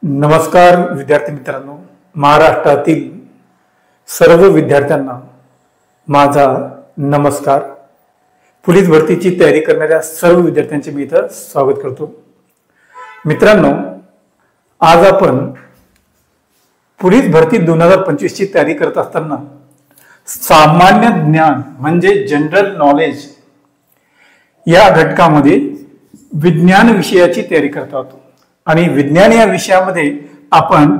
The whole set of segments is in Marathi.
नमस्कार विद्यार्थी मित्रांनो, महाराष्ट्रातील सर्व विद्यार्थ्यांना माझा नमस्कार। पोलीस भरतीची तयारी करणाऱ्या सर्व विद्यार्थ्यांचे मी इथं स्वागत करतो। मित्रांनो, आज आपण पोलीस भरती 2025 ची तयारी करत असताना सामान्य ज्ञान म्हणजे जनरल नॉलेज या घटकामध्ये विज्ञान विषयाची तयारी करत आहोत आणि विज्ञान या विषयामध्ये आपण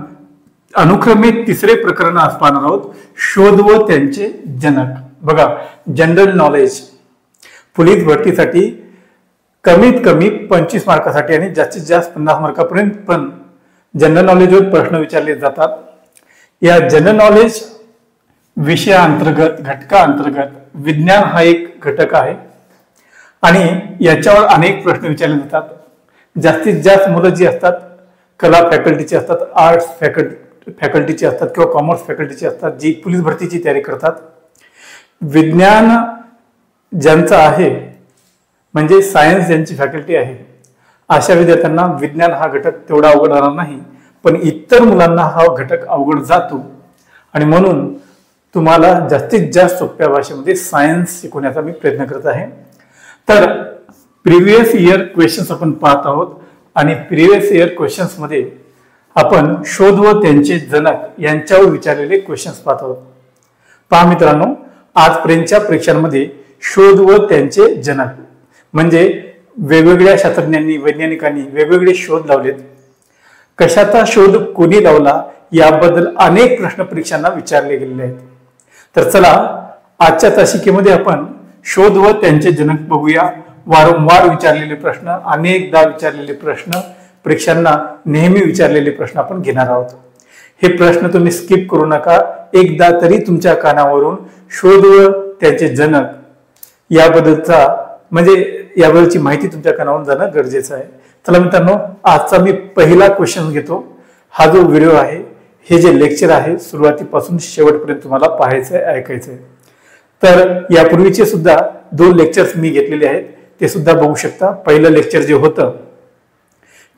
अनुक्रमे तिसरे प्रकरण आज पाहणार आहोत, शोध व त्यांचे जनक। बघा, जनरल नॉलेज पोलीस भरतीसाठी कमीत कमी 25 मार्कासाठी आणि जास्तीत जास्त 50 मार्कापर्यंत पण जनरल नॉलेजवर प्रश्न विचारले जातात। या जनरल नॉलेज विषयाअंतर्गत घटकाअंतर्गत विज्ञान हा एक घटक आहे आणि याच्यावर अनेक प्रश्न विचारले जातात। जास्तीत जास्त मुलं जी असतात कला फॅकल्टीची असतात, आर्ट्स फॅकल्टीची असतात किंवा कॉमर्स फॅकल्टीची असतात, जी पोलीस भरतीची तयारी करतात। विज्ञान ज्यांचं आहे म्हणजे सायन्स ज्यांची फॅकल्टी आहे अशा विद्यार्थ्यांना विज्ञान हा घटक तेवढा अवघड राहणार नाही, पण इतर मुलांना हा घटक अवघड जातो आणि म्हणून तुम्हाला जास्तीत जास्त सोप्या भाषेमध्ये सायन्स शिकवण्याचा मी प्रयत्न करत आहे। तर प्रिव्हियस इयर क्वेश्चन्स आपण पाहत आहोत आणि प्रिव्हियस इयर क्वेश्चन्स मध्ये आपण शोध व त्यांचे जनक यांच्यावर विचारलेले क्वेश्चन्स पाहत आहोत। पहा मित्रांनो, आजपर्यंतच्या परीक्षांमध्ये शोध व त्यांचे जनक म्हणजे वेगवेगळ्या शास्त्रज्ञांनी वैज्ञानिकांनी वेगवेगळे शोध लावलेत, कशाचा शोध कोणी लावला याबद्दल अनेक प्रश्न परीक्षांना विचारले गेलेले आहेत। तर चला आजच्या तासिकेमध्ये आपण शोध व त्यांचे जनक बघूया। वारंवार विचारलेले प्रश्न, अनेकदा विचारलेले प्रश्न, परीक्षांना नेहमी विचारलेले प्रश्न आपण घेणार आहोत। हे प्रश्न तुम्ही स्किप करू नका, एकदा तरी तुमच्या कानावरून शोध व त्यांचे जनक याबद्दलचा म्हणजे याबद्दलची माहिती तुमच्या कानावरून जाणं गरजेचं आहे। चला मित्रांनो, आजचा मी पहिला क्वेश्चन घेतो। हा जो व्हिडिओ आहे, हे जे लेक्चर आहे, सुरुवातीपासून शेवटपर्यंत तुम्हाला पाहायचं आहे, ऐकायचं आहे। तर यापूर्वीचे सुद्धा 2 लेक्चर्स मी घेतलेले आहेत, ते सुद्धा बघू शकता। पहिलं लेक्चर जे होतं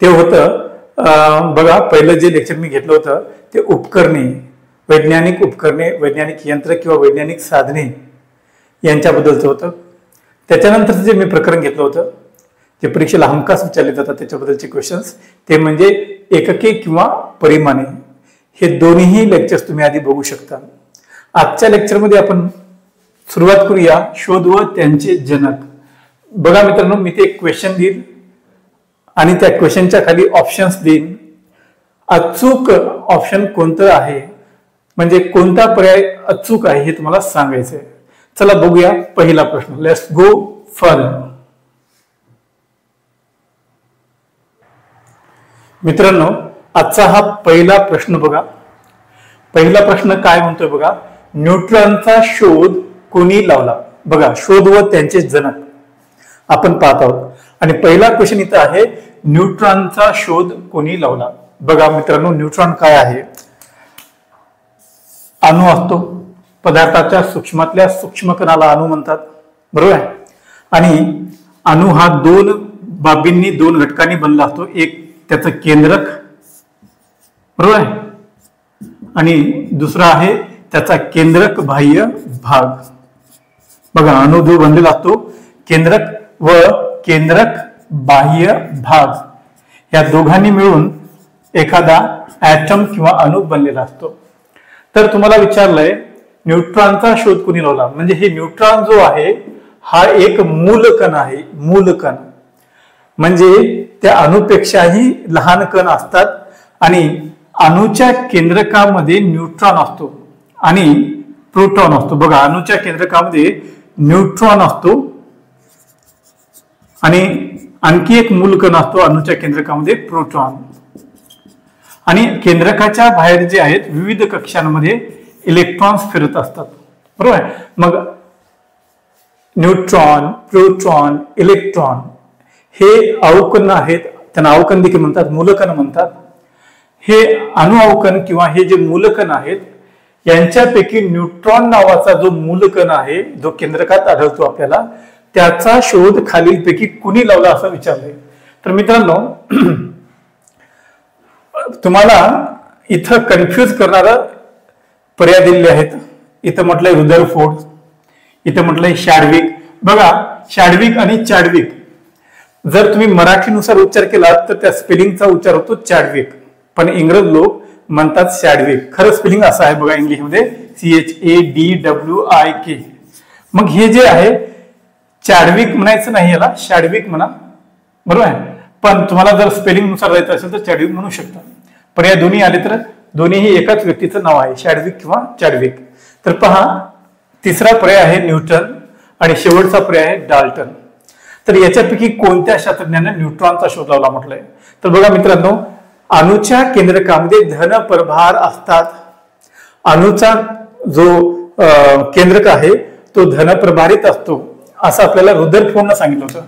ते होतं बघा, पहिलं जे लेक्चर मी घेतलं होतं ते उपकरणे, वैज्ञानिक उपकरणे, वैज्ञानिक यंत्र किंवा वैज्ञानिक साधने यांच्याबद्दलचं होतं। त्याच्यानंतरचं जे मी प्रकरण घेतलं होतं ते परीक्षेला हमखास विचारले जातात त्याच्याबद्दलचे क्वेश्चन्स, ते म्हणजे एकके किंवा परिमाणे। हे दोन्ही लेक्चर्स तुम्ही आधी बघू शकता। आजच्या लेक्चरमध्ये आपण सुरुवात करूया शोध व त्यांचे जनक। बघा मित्रांनो, मी ते एक क्वेश्चन देईन आणि त्या क्वेश्चनच्या खाली ऑप्शन्स देईन। अचूक ऑप्शन कोणतं आहे म्हणजे कोणता पर्याय अचूक आहे हे तुम्हाला सांगायचं आहे। चला बघूया पहिला प्रश्न, लेट्स गो फर्दर। मित्रांनो, आजचा हा पहिला प्रश्न बघा। पहिला प्रश्न काय म्हणतोय बघा, न्यूट्रॉनचा शोध कोणी लावला? बघा, शोध व त्यांचे जनक आपण पाहत आहोत आणि पहिला क्वेश्चन इथं आहे, न्यूट्रॉनचा शोध कोणी लावला? बघा मित्रांनो, न्यूट्रॉन काय आहे? अणू असतो, पदार्थाच्या सूक्ष्मातल्या सूक्ष्म कणाला अणू म्हणतात, बरोबर आहे। आणि अणू हा 2 बाबींनी 2 घटकांनी बनला असतो, एक त्याचं केंद्रक, बरोबर आहे, आणि दुसरा आहे त्याचा केंद्रक बाह्य भाग। बघा, अणू जो बनलेला असतो केंद्रक व केंद्रक बाह्य भाग या दोघांनी मिळून एखादा ऍटम किंवा अणू बनलेला असतो। तर तुम्हाला विचारलंय न्यूट्रॉनचा शोध कोणी लावला, म्हणजे हे न्यूट्रॉन जो आहे हा एक मूलकण आहे। मूलकण म्हणजे त्या अणूपेक्षाही लहान कण असतात आणि अणूच्या केंद्रकामध्ये न्यूट्रॉन असतो आणि प्रोटॉन असतो। बघा, अणूच्या केंद्रकामध्ये न्यूट्रॉन असतो आणि आणखी एक मूलकण असतो अणूच्या केंद्रकामध्ये, प्रोटॉन। आणि केंद्रकाच्या बाहेर जे आहेत विविध कक्षांमध्ये इलेक्ट्रॉन्स फिरत असतात, बरोबर आहे। मग न्यूट्रॉन, प्रोटॉन, इलेक्ट्रॉन हे अवकण आहेत, त्यांना अवकण देखील म्हणतात, मूलकण म्हणतात। हे अणु अवकण किंवा हे जे मूलकण आहेत यांच्यापैकी न्यूट्रॉन नावाचा जो मूलकण आहे, जो केंद्रकात आढळतो आपल्याला, त्याचा शोध खालीलपैकी कुणी लावला असं विचारलंय। तर मित्रांनो, तुम्हाला इथं कन्फ्यूज करणारा पर्याय दिलेले आहेत. इथं म्हटलंय रुदरफोर्ड, इथं म्हटलंय शॅडविक. बघा, शॅडविक आणि चॅडविक जर तुम्ही मराठीनुसार उच्चार केला तर त्या स्पेलिंगचा उच्चार होतो चॅडविक, पण इंग्रज लोक म्हणतात शॅडविक. खरं स्पेलिंग असं आहे बघा इंग्लिशमध्ये, CHADWIK. मग हे जे आहे चॅडविक म्हणायचं नाही, याला शॅडविक म्हणा, बरोबर आहे. पण तुम्हाला जर स्पेलिंग नुसार जायचं असेल तर चॅडविक म्हणू शकता. पण या दोन्ही आले तर दोन्हीही एकाच व्यक्तीचं नाव आहे, शॅडविक किंवा चॅडविक. तर पहा, तिसरा पर्याय आहे न्यूटन आणि शेवटचा पर्याय आहे डाल्टन. तर याच्यापैकी कोणत्या शास्त्रज्ञाने न्यूट्रॉनचा शोध लावला म्हटलंय? तर बघा मित्रांनो, अणूच्या केंद्रकामध्ये धन प्रभार असतात. अणूचा जो केंद्रक आहे तो धनप्रभारित असतो असं आपल्याला रुदरफोर्डनं सांगितलं होतं.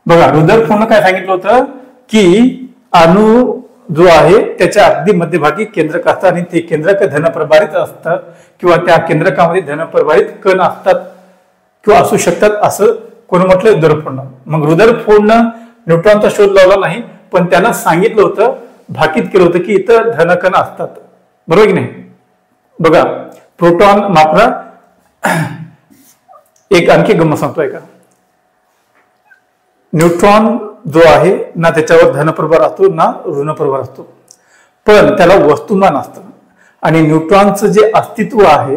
बघा, रुदरफोर्डनं काय सांगितलं होतं की अणू जो आहे त्याच्या अगदी मध्यभागी केंद्रक असतात आणि ते केंद्रक धनप्रभारित असतात किंवा त्या केंद्रकामध्ये धनप्रभारित कण असतात किंवा असू शकतात असं कोण म्हटलं? रुदरफोर्डनं. मग रुदरफोर्डनं न्यूट्रॉनचा शोध लावला नाही, पण त्यानं सांगितलं होतं, भाकीत केलं होतं की इथं धनकण असतात, बरोबर की नाही? बघा, प्रोटॉन मात्रा एक आणखी गंमत सांगतोय का, न्यूट्रॉन जो आहे ना त्याच्यावर धनप्रभार असतो ना ऋणप्रभार असतो, पण त्याला वस्तुमान असतं. आणि न्यूट्रॉनचं जे अस्तित्व आहे,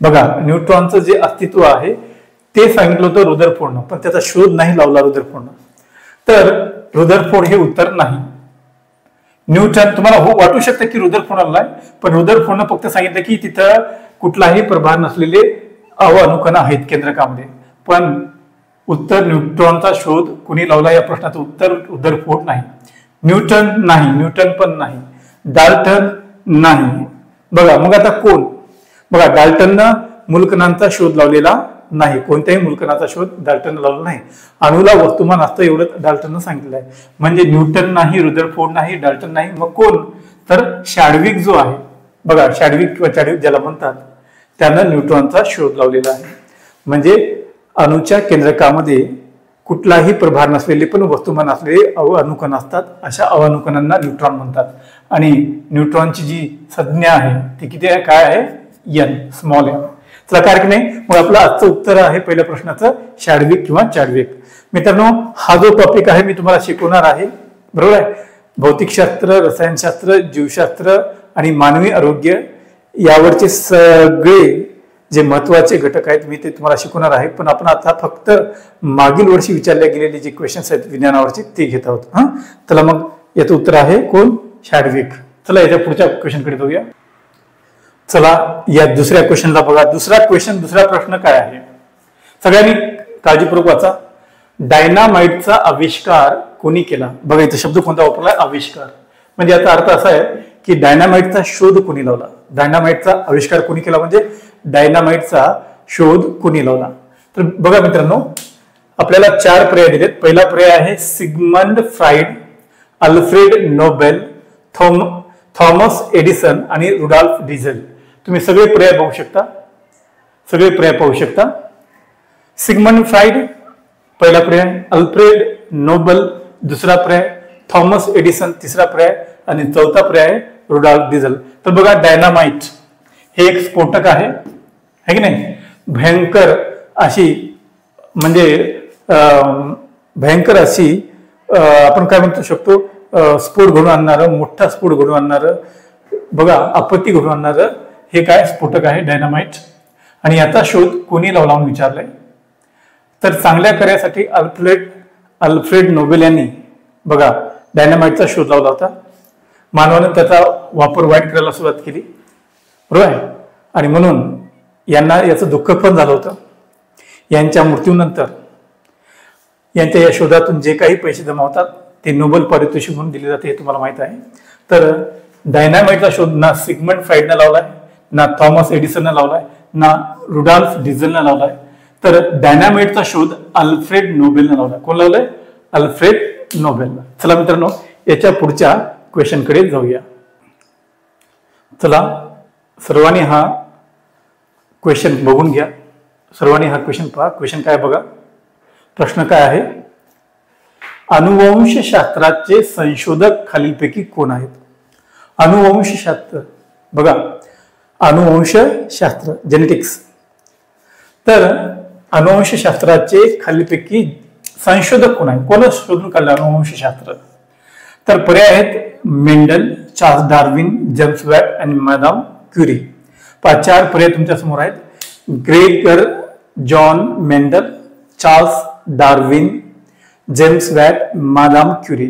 बघा न्यूट्रॉनचं जे अस्तित्व आहे ते सांगितलं होतं रुदरफोर्डनं, पण त्याचा शोध नाही लावला रुदरफोर्डनं. तर रुदरफोर्ड हे उत्तर नाही. न्यूटन तुम्हाला हो वाटू शकतं की रुदरफोर्डला आहे, पण रुदरफोर्डनं फक्त सांगितलं की तिथं कुठलाही प्रभार नसलेले अणुकण आहेत केंद्रकामध्ये. पण उत्तर न्यूट्रॉनचा शोध कुणी लावला या प्रश्नाचं उत्तर रुदरफोर्ड नाही. न्यूटन नाही, न्यूटन पण नाही, डाल्टन नाही. बघा मग आता कोण? बघा, डाल्टननं मूलकणांचा शोध लावलेला नाही, कोणत्याही मूलकणाचा शोध डाल्टननं लावला नाही. अणूला वस्तुमान असतं एवढं डाल्टननं सांगितलं आहे. म्हणजे न्यूटन नाही, रुदरफोर्ड नाही, डाल्टन नाही, मग कोण? तर शॅडविक जो आहे, बघा शॅडविक किंवा चॅडविक ज्याला म्हणतात, त्यानं न्यूट्रॉनचा शोध लावलेला आहे. म्हणजे अणूच्या केंद्रकामध्ये कुठलाही प्रभार नसलेले पण वस्तुमान असलेले अणुकण असतात, अशा अणुकणांना न्यूट्रॉन म्हणतात. आणि न्यूट्रॉनची जी संज्ञा आहे ती किती आहे, काय आहे? N, small n. चला काय की नाही, मग आपलं आजचं उत्तर आहे पहिल्या प्रश्नाचं शॅडविक किंवा चॅडविक. मित्रांनो, हा जो टॉपिक आहे मी तुम्हाला शिकवणार आहे, बरोबर आहे, भौतिकशास्त्र, रसायनशास्त्र, जीवशास्त्र आणि मानवी आरोग्य यावरचे सगळे जे महत्वाचे घटक आहेत मी ते तुम्हाला शिकवणार आहे. पण आपण आता फक्त मागील वर्षी विचारल्या गेलेले जे क्वेश्चन्स आहेत विज्ञानावरचे ते घेत आहोत. चला मग याचं उत्तर आहे कोण? शॅडविक. चला याच्या पुढच्या क्वेश्चनकडे जाऊया. चला या दुसऱ्या क्वेश्चनला बघा. दुसरा प्रश्न काय आहे, सगळ्यांनी काळजीपूर्वक वाचा. डायनामाइटचा आविष्कार कोणी केला? बघा इथं शब्द कोणता वापरलाय? आविष्कार. म्हणजे याचा अर्थ असा आहे की डायनामाइटचा शोध कोणी लावला? डायनामाइटचा आविष्कार कोणी केला म्हणजे डायनामाइटचा शोध कोणी लावला? तर बघा मित्रांनो, आपल्याला 4 पर्याय दिलेत. पहिला पर्याय आहे Sigmund Freud, Alfred Nobel, Thomas Edison आणि रुडॉल्फ डिझेल. तुम्ही सगळे पर्याय पाहू शकता. सिगमंड फ्राइड पहिला पर्याय, अल्फ्रेड नोबेल दुसरा पर्याय, थॉमस एडिसन तिसरा पर्याय आणि चौथा पर्याय रुडॉल्फ डिझेल. तर बघा, डायनामाइट हे एक स्फोटक आहे की नाही, भयंकर अशी आपण काय म्हणू शकतो, स्फोट घडून आणणारं, मोठा स्फोट घडून आणणारं, बघा आपत्ती घडून आणणारं हे काय स्फोटक आहे डायनामाइट. आणि याचा शोध कोणी लावला म्हणून विचारलाय. तर चांगल्या कार्यासाठी अल्फ्रेड नोबेल यांनी बघा डायनामाइटचा शोध लावला होता. मानवानं त्याचा वापर वाईट करायला सुरुवात केली, बरोबर आहे, आणि म्हणून यांना याचं दुःख पण झालं होतं. यांच्या मृत्यूनंतर यांच्या या शोधातून जे काही पैसे जमा होतात ते नोबेल पारितोषिक म्हणून दिले जाते, हे तुम्हाला माहित आहे. तर डायनामाइटचा शोध ना सिगमंड फ्राइडनं लावलाय, ना थॉमस एडिसननं लावलाय, ना रुडॉल्फ डिझेलनं लावलाय. तर डायनामाइटचा शोध अल्फ्रेड नोबेलनं लावलाय. कोण लावलाय? Alfred Nobel. चला मित्रांनो, याच्या पुढच्या क्वेश्चनकडे जाऊया. चला सर्वांनी हा क्वेश्चन बघून घ्या. सर्वांनी हा क्वेश्चन पहा. क्वेश्चन काय बघा, प्रश्न काय आहे? अनुवंशशास्त्राचे संशोधक खालीलपैकी कोण आहेत? अनुवंशशास्त्र बघा, अनुवंशशास्त्र जेनेटिक्स, तर अनुवंशशास्त्राचे खालीलपैकी संशोधक कोण आहे? कोण शोधून काढलं अनुवंशशास्त्र? तर पर्याय आहेत Mendel, Charles Darwin, James Watt आणि मॅडम क्युरी. 4 पर्याय तुमच्या समोर आहेत. Gregor John Mendel, Charles Darwin, James Watt, madam Curie.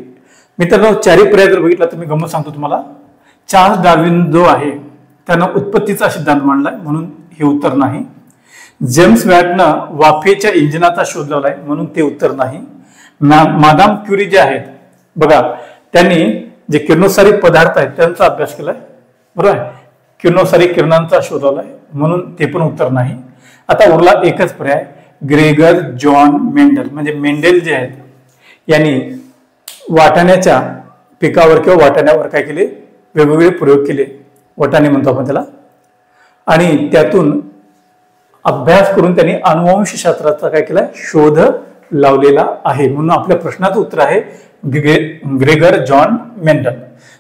मित्रांनो, 4 पर्याय जर बघितला तर मी गंमत सांगतो तुम्हाला. चार्ल्स डार्विन जो आहे त्यानं उत्पत्तीचा सिद्धांत मांडलाय म्हणून हे उत्तर नाही. जेम्स वॅटनं वाफेच्या इंजिनाचा शोध लावलाय म्हणून ते उत्तर नाही. मॅडम क्युरी जे आहेत बघा, त्यांनी जे किरणोत्सारी पदार्थ आहेत त्यांचा अभ्यास केलाय, बरोबर आहे, किरणोत्सारी किरणांचा शोध लावलाय म्हणून ते पण उत्तर नाही. आता उरला एकच पर्याय, ग्रेगर जॉन मेंडल. म्हणजे मेंडेल जे आहेत यांनी वाटाण्याच्या पिकावर किंवा वाटाण्यावर काय केले, वेगवेगळे प्रयोग केले, वाटाणे म्हणतो आपण त्याला, आणि त्यातून अभ्यास करून त्यांनी अनुवंशशास्त्राचा काय केला, शोध लावलेला आहे. म्हणून आपल्या प्रश्नाचं उत्तर आहे ग्रेगर जॉन मेंडल.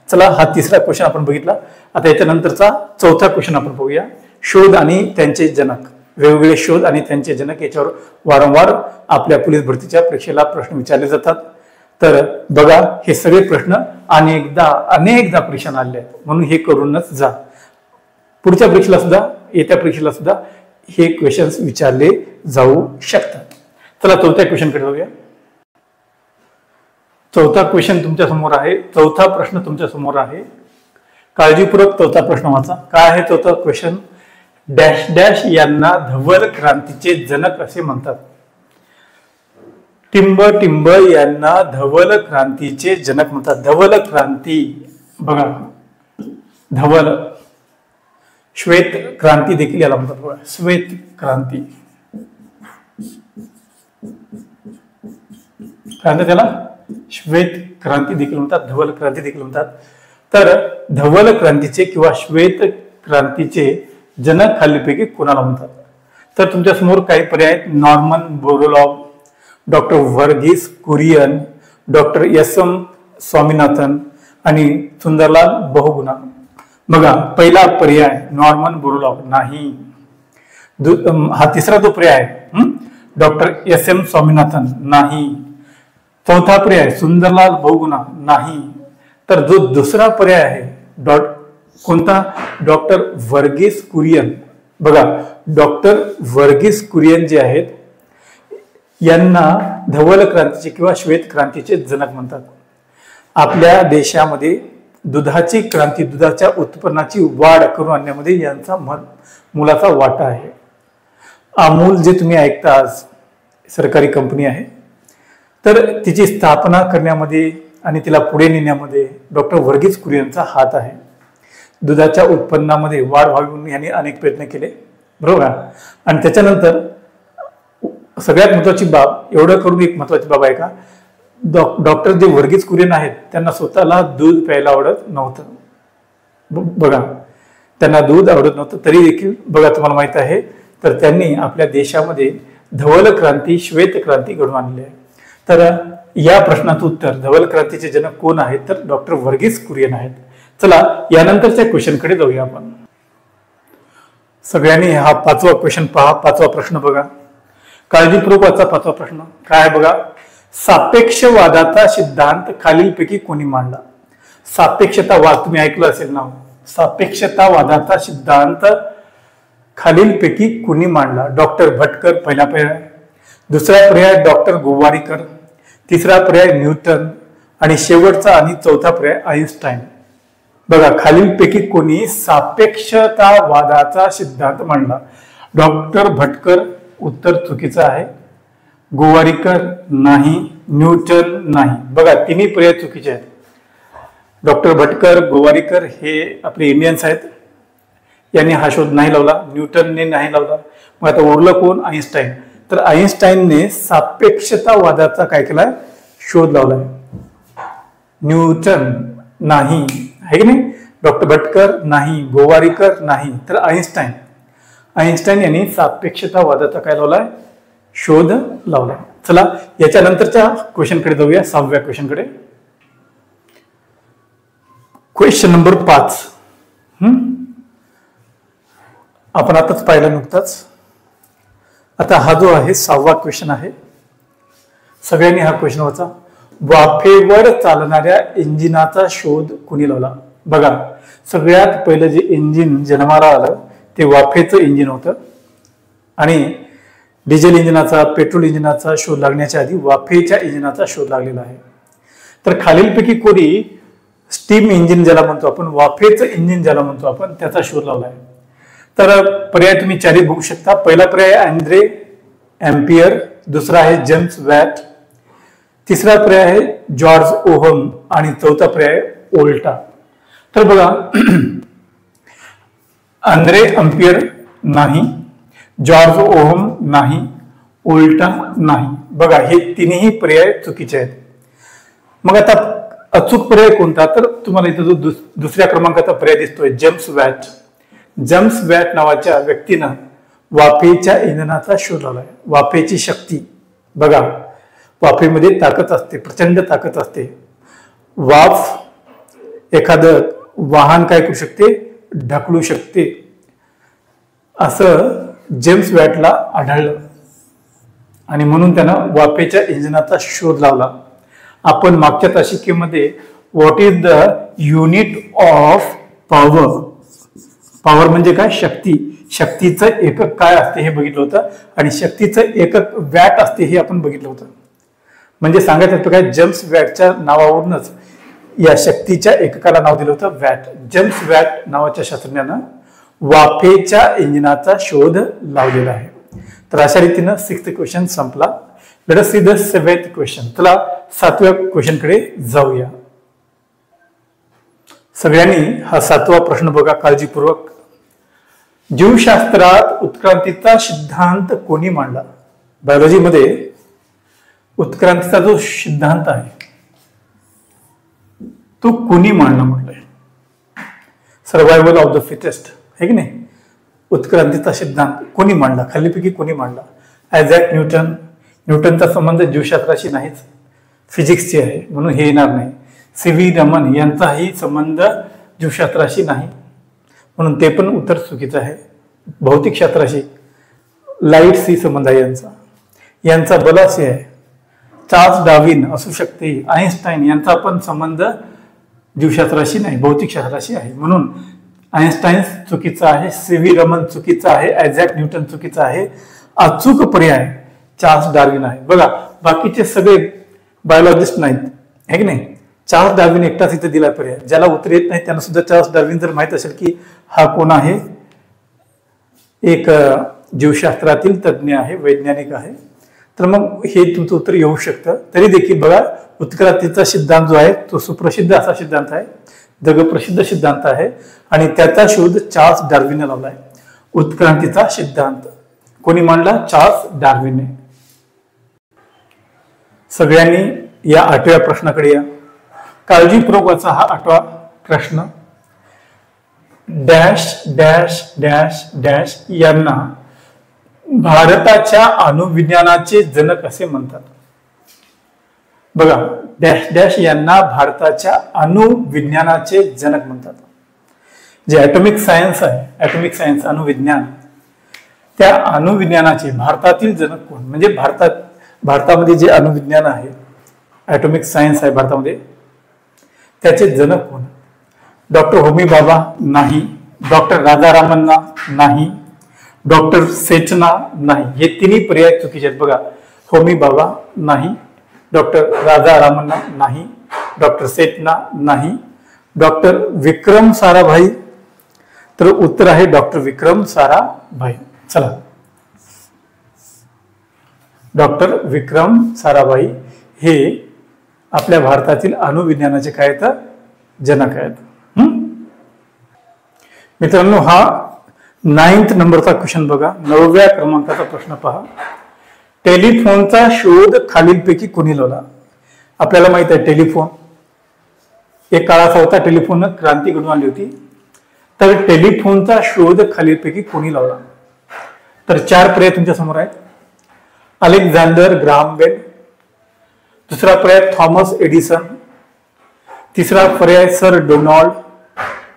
चला, हा 3रा क्वेश्चन आपण बघितला. आता याच्यानंतरचा 4था क्वेश्चन आपण बघूया. शोध आणि त्यांचे जनक, वेगवेगळे शोध आणि त्यांचे जनक, याच्यावर वारंवार आपल्या पोलीस भरतीच्या परीक्षेला प्रश्न विचारले जातात. तर बघा, हे सगळे प्रश्न अनेकदा परीक्षेला आले आहेत म्हणून हे करूनच जा. पुढच्या परीक्षेला सुद्धा, येत्या परीक्षेला सुद्धा हे क्वेश्चन्स विचारले जाऊ शकतात. चला, 4थ्या क्वेश्चनकडे जाऊया. 4था क्वेश्चन तुमच्या समोर आहे. 4था प्रश्न तुमच्या समोर आहे. काळजीपूर्वक 4था प्रश्न वाचा. काय आहे 4था क्वेश्चन? डॅश डॅश यांना धवल क्रांतीचे जनक असे म्हणतात. टिंब टिंब यांना धवल क्रांतीचे जनक म्हणतात. धवल क्रांती बघा, धवल, श्वेत क्रांती देखील याला म्हणतात बघा, श्वेत क्रांती. काय म्हणतात त्याला? श्वेत क्रांती देखील म्हणतात, धवल क्रांती देखील म्हणतात. तर धवल क्रांतीचे किंवा श्वेत क्रांतीचे जनक खालीलपैकी कोणाला म्हणतात? तर तुमच्या समोर काही पर्याय आहेत. Norman Borlaug, doctor Verghese Kurien, doctor S M. Swaminathan आणि सुंदरलाल बहुगुणा. बघा, पहिला पर्याय नॉर्मन बोरलॉग नाही. हा 3रा जो पर्याय आहे डॉक्टर एस.एम. स्वामीनाथन नाही. 4था पर्याय सुंदरलाल बहुगुणा नाही. तर जो 2रा पर्याय आहे कोणता? डॉक्टर वर्गीस कुरियन. बघा, डॉक्टर वर्गीस कुरियन जे आहेत यांना धवल क्रांतीचे किंवा श्वेत क्रांतीचे जनक म्हणतात. आपल्या देशामध्ये दुधाची क्रांती, दुधाच्या उत्पन्नाची वाढ करून आणण्यामध्ये यांचा मोलाचा वाटा आहे. अमूल जे तुम्ही ऐकता आज सरकारी कंपनी आहे, तर तिची स्थापना करण्यामध्ये आणि तिला पुढे नेण्यामध्ये डॉक्टर वर्गीस कुरियनचा हात आहे. दुधाच्या उत्पन्नामध्ये वाढ व्हावी म्हणून यांनी अनेक प्रयत्न केले, बरोबर. आणि त्याच्यानंतर सगळ्यात महत्वाची बाब, एवढं करून एक महत्वाची बाब आहे का, डॉक्टर जे वर्गीस कुरियन आहेत त्यांना स्वतःला दूध प्यायला आवडत नव्हतं. बघा, त्यांना दूध आवडत नव्हतं तरी देखील बघा तुम्हाला माहित आहे, तर त्यांनी आपल्या देशामध्ये धवल क्रांती, श्वेत क्रांती घडवून आणली आहे. तर या प्रश्नाचं उत्तर धवल क्रांतीचे जनक कोण आहेत? तर डॉक्टर वर्गीस कुरियन आहेत. चला, यानंतरच्या क्वेश्चनकडे जाऊया आपण. सगळ्यांनी हा 5वा क्वेश्चन पहा. 5वा प्रश्न बघा, काळजीपूर्वक वाचा. 5वा प्रश्न काय आहे बघा. सापेक्षवादाचा सिद्धांत खालीलपैकी कोणी मांडला? सापेक्षतावाद तुम्ही ऐकलं असेल नाव. सापेक्षतावादाचा सिद्धांत खालीलपैकी कोणी मांडला? डॉक्टर भटकर पहिला पर्याय, 2रा पर्याय डॉक्टर गोवारीकर, 3रा पर्याय न्यूटन आणि शेवटचा आणि 4था पर्याय आइन्स्टाईन. बघा, खालीलपैकी कोणी सापेक्षतावादाचा सिद्धांत मांडला? डॉक्टर भटकर उत्तर चुकीचं आहे. गोवारीकर नाही, न्यूटन नाही. बघा, तिन्ही पर्याय चुकीचे आहेत. डॉक्टर भटकर, गोवारीकर हे आपले इंडियन्स आहेत, यांनी हा शोध नाही लावला. न्यूटनने नाही लावला. मग आता उरलं कोण? आइन्स्टाईन. तर आइन्स्टाईनने सापेक्षतावादाचा काय केलाय? शोध लावलाय. न्यूटन नाही, आहे की नाही. डॉक्टर भटकर नाही, गोवारीकर नाही, तर आइन्स्टाईन यांनी सापेक्षतावादाचा काय लावलाय? शोध लावलाय. चला याच्यानंतरच्या क्वेश्चनकडे जाऊया, 6व्या क्वेश्चनकडे. क्वेश्चन नंबर 5 आपण आताच पाहिला नुकताच. आता हा जो आहे 6वा क्वेश्चन आहे. सगळ्यांनी हा क्वेश्चन वाचा. वाफेवर चालणाऱ्या इंजिनाचा शोध कोणी लावला? बघा, सगळ्यात पहिलं जे इंजिन जन्माला आलं ते वाफेचं इंजिन होतं आणि डिझेल इंजिनाचा, पेट्रोल इंजिनाचा शोध लागण्याच्या आधी वाफेच्या इंजिनाचा शोध लागलेला आहे. तर खालीलपैकी कोणी स्टीम इंजिन ज्याला म्हणतो आपण, वाफेचं इंजिन ज्याला म्हणतो आपण, त्याचा शोध लावला आहे? तर पर्याय तुम्ही चारी बघू शकता. पहिला पर्याय अँद्रे एम्पियर, दुसरा आहे जेम्स वॅट, तिसरा पर्याय आहे जॉर्ज ओहम आणि चौथा पर्याय ओल्टा. तर बघा, अँद्रे एम्पियर नाही, जॉर्ज ओहम नाही, ओल्टा नाही. बघा, हे तिन्ही पर्याय चुकीचे आहेत. मग आता अचूक पर्याय कोणता? तर तुम्हाला इथं जो दुसऱ्या क्रमांकाचा पर्याय दिसतोय जेम्स वॅट. जेम्स वॅट नावाच्या व्यक्तीनं वाफेच्या इंधनाचा शोध लावलाय. वाफेची शक्ती बघा, वाफेमध्ये ताकद असते, प्रचंड ताकद असते. वाफ एखादं वाहन काय करू शकते? ढकलू शकते, असं जेम्स वॅटला आढळलं आणि म्हणून त्यानं वाफेच्या इंजिनाचा शोध लावला. आपण मागच्या तासिकेमध्ये what is the unit of power, power म्हणजे काय? शक्ती. शक्तीचं एकक काय असते हे बघितलं होतं आणि शक्तीचं एकक वॅट असते हे आपण बघितलं होतं. म्हणजे सांगायचं होतं काय, जेम्स वॅटच्या नावावरूनच या शक्तीच्या एककाला नाव दिलं होतं वॅट. जेम्स वॅट नावाच्या शास्त्रज्ञानं वाफेच्या इंजिनाचा शोध लावलेला आहे. तर अशा रीतीनं 6th क्वेश्चन संपला. Late us see the 7th question. चला 7व्या क्वेश्चनकडे जाऊया. सगळ्यांनी हा 7वा प्रश्न बघा काळजीपूर्वक. जीवशास्त्रात उत्क्रांतीचा सिद्धांत कोणी मांडला? बायोलॉजीमध्ये उत्क्रांतीचा जो सिद्धांत आहे तो कोणी मांडला म्हटलंय? सर्व्हायव्हल ऑफ द फिटेस्ट आहे की नाही. उत्क्रांतीचा सिद्धांत कोणी मांडला? खालीपैकी कोणी मांडला? Isaac Newton. न्यूटनचा संबंध जीवशास्त्राशी नाहीच, फिजिक्सची आहे, म्हणून हे येणार नाही. सी.व्ही. रमन यांचाही संबंध जीवशास्त्राशी नाही, म्हणून ते पण उत्तर चुकीचं आहे. भौतिकशास्त्राशी, लाईटशी संबंध आहे यांचा बलाशी आहे. चार्ल्स डार्विन असू शकते, आइन्स्टाईन यांचा पण संबंध जीवशास्त्राशी नाही, भौतिकशास्त्राशी आहे, म्हणून आइन्स्टाईन चुकीचा आहे, सी.व्ही. रमन चुकीचा आहे, आयझॅक न्यूटन चुकीचा आहे. अचूक पर्याय चार्ल्स डार्विन आहे. बघा, बाकीचे सगळे बायोलॉजिस्ट नाहीत आहे की नाही. चार्ल्स डार्विन एकटाच इथे दिला पर्याय. ज्याला उत्तर येत नाही त्यांना सुद्धा चार्ल्स डार्विन जर माहित असेल की हा कोण आहे, एक जीवशास्त्रातील तज्ज्ञ आहे, वैज्ञानिक आहे, तर मग हे तुमचं उत्तर येऊ शकतं. तरी देखील बघा, उत्क्रांतीचा सिद्धांत जो आहे तो सुप्रसिद्ध असा सिद्धांत आहे, जगप्रसिद्ध सिद्धांत आहे आणि त्याचा शोध चार्ल्स डार्विनने लावलाय. उत्क्रांतीचा सिद्धांत कोणी मांडला? चार्ल्स डार्विनने. सगळ्यांनी या 8व्या प्रश्नाकडे या. काळजीपूर्वक वाचा हा 8वा प्रश्न. डॅश डॅश डॅश डॅश यांना भारताच्या अणुविज्ञानाचे जनक असे म्हणतात. बघा, डॅश डॅश यांना भारताच्या अणुविज्ञानाचे जनक म्हणतात. जे ॲटॉमिक सायन्स आहे, ॲटॉमिक सायन्स, अणुविज्ञान, त्या अणुविज्ञानाचे भारतातील जनक कोण? म्हणजे भारतामध्ये जे अणुविज्ञान आहे, ॲटॉमिक सायन्स आहे भारतामध्ये, त्याचे जनक कोण? डॉक्टर होमी बाबा नाही, डॉक्टर राजारामन्ना नाही, डॉक्टर सेठना नाही. हे तिन्ही पर्याय चुकीचे आहेत. बघा, होमी बाबा नाही, डॉक्टर राजारामन्ना नाही, डॉक्टर सेठना नाही, डॉक्टर विक्रम साराभाई. तर उत्तर आहे डॉक्टर विक्रम साराभाई. चला, डॉक्टर विक्रम साराभाई हे आपल्या भारतातील अणुविज्ञानाचे काय आहेत? जनक आहेत. मित्रांनो, हा 9th नंबरचा क्वेश्चन बघा. 9व्या क्रमांकाचा प्रश्न पहा. टेलिफोनचा शोध खालीलपैकी कोणी लावला? आपल्याला माहित आहे टेलिफोन एक काळ असा होता, टेलिफोन क्रांती घडून आली होती. तर टेलिफोनचा शोध खालीलपैकी कोणी लावला? तर 4 पर्याय तुमच्या समोर आहेत. अलेक्झांडर ग्राहम बेल, दुसरा पर्याय थॉमस एडिसन, तिसरा पर्याय सर डोनाल्ड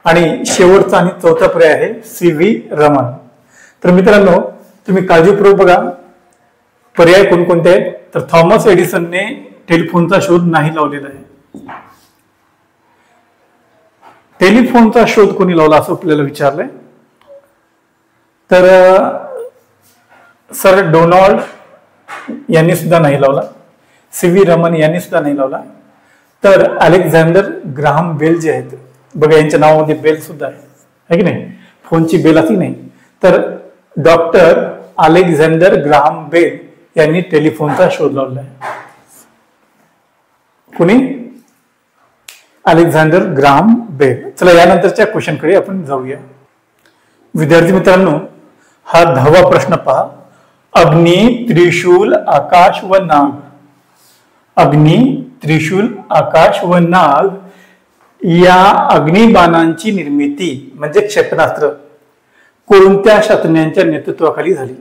आणि शेवटचा आणि चौथा पर्याय आहे CV रमन. तर मित्रांनो तुम्ही काळजीपूर्वक बघा पर्याय कोणकोणते आहेत. तर थॉमस एडिसनने टेलिफोनचा शोध नाही लावलेला आहे. टेलिफोनचा शोध कोणी लावला असं आपल्याला विचारलंय. तर सर डोनाल्ड यांनी सुद्धा नाही लावला, CV रमन यांनी सुद्धा नाही लावला. तर अलेक्झांडर ग्राहम बेल जे आहेत बघा, यांच्या नावामध्ये बेल सुद्धा आहे की नाही, फोनची बेल अशी नाही. तर डॉक्टर अलेक्झांडर ग्राहम बेल यांनी टेलिफोनचा शोध लावला आहे. कुणी? Alexander Graham Bell. चला यानंतरच्या क्वेश्चनकडे आपण जाऊया. विद्यार्थी मित्रांनो हा 10वा प्रश्न पहा. अग्नी, त्रिशूल, आकाश व नाग. अग्नी, त्रिशूल, आकाश व नाग या अग्निबाणांची निर्मिती म्हणजे क्षेपणास्त्र कोणत्या शास्त्रज्ञांच्या नेतृत्वाखाली झाली?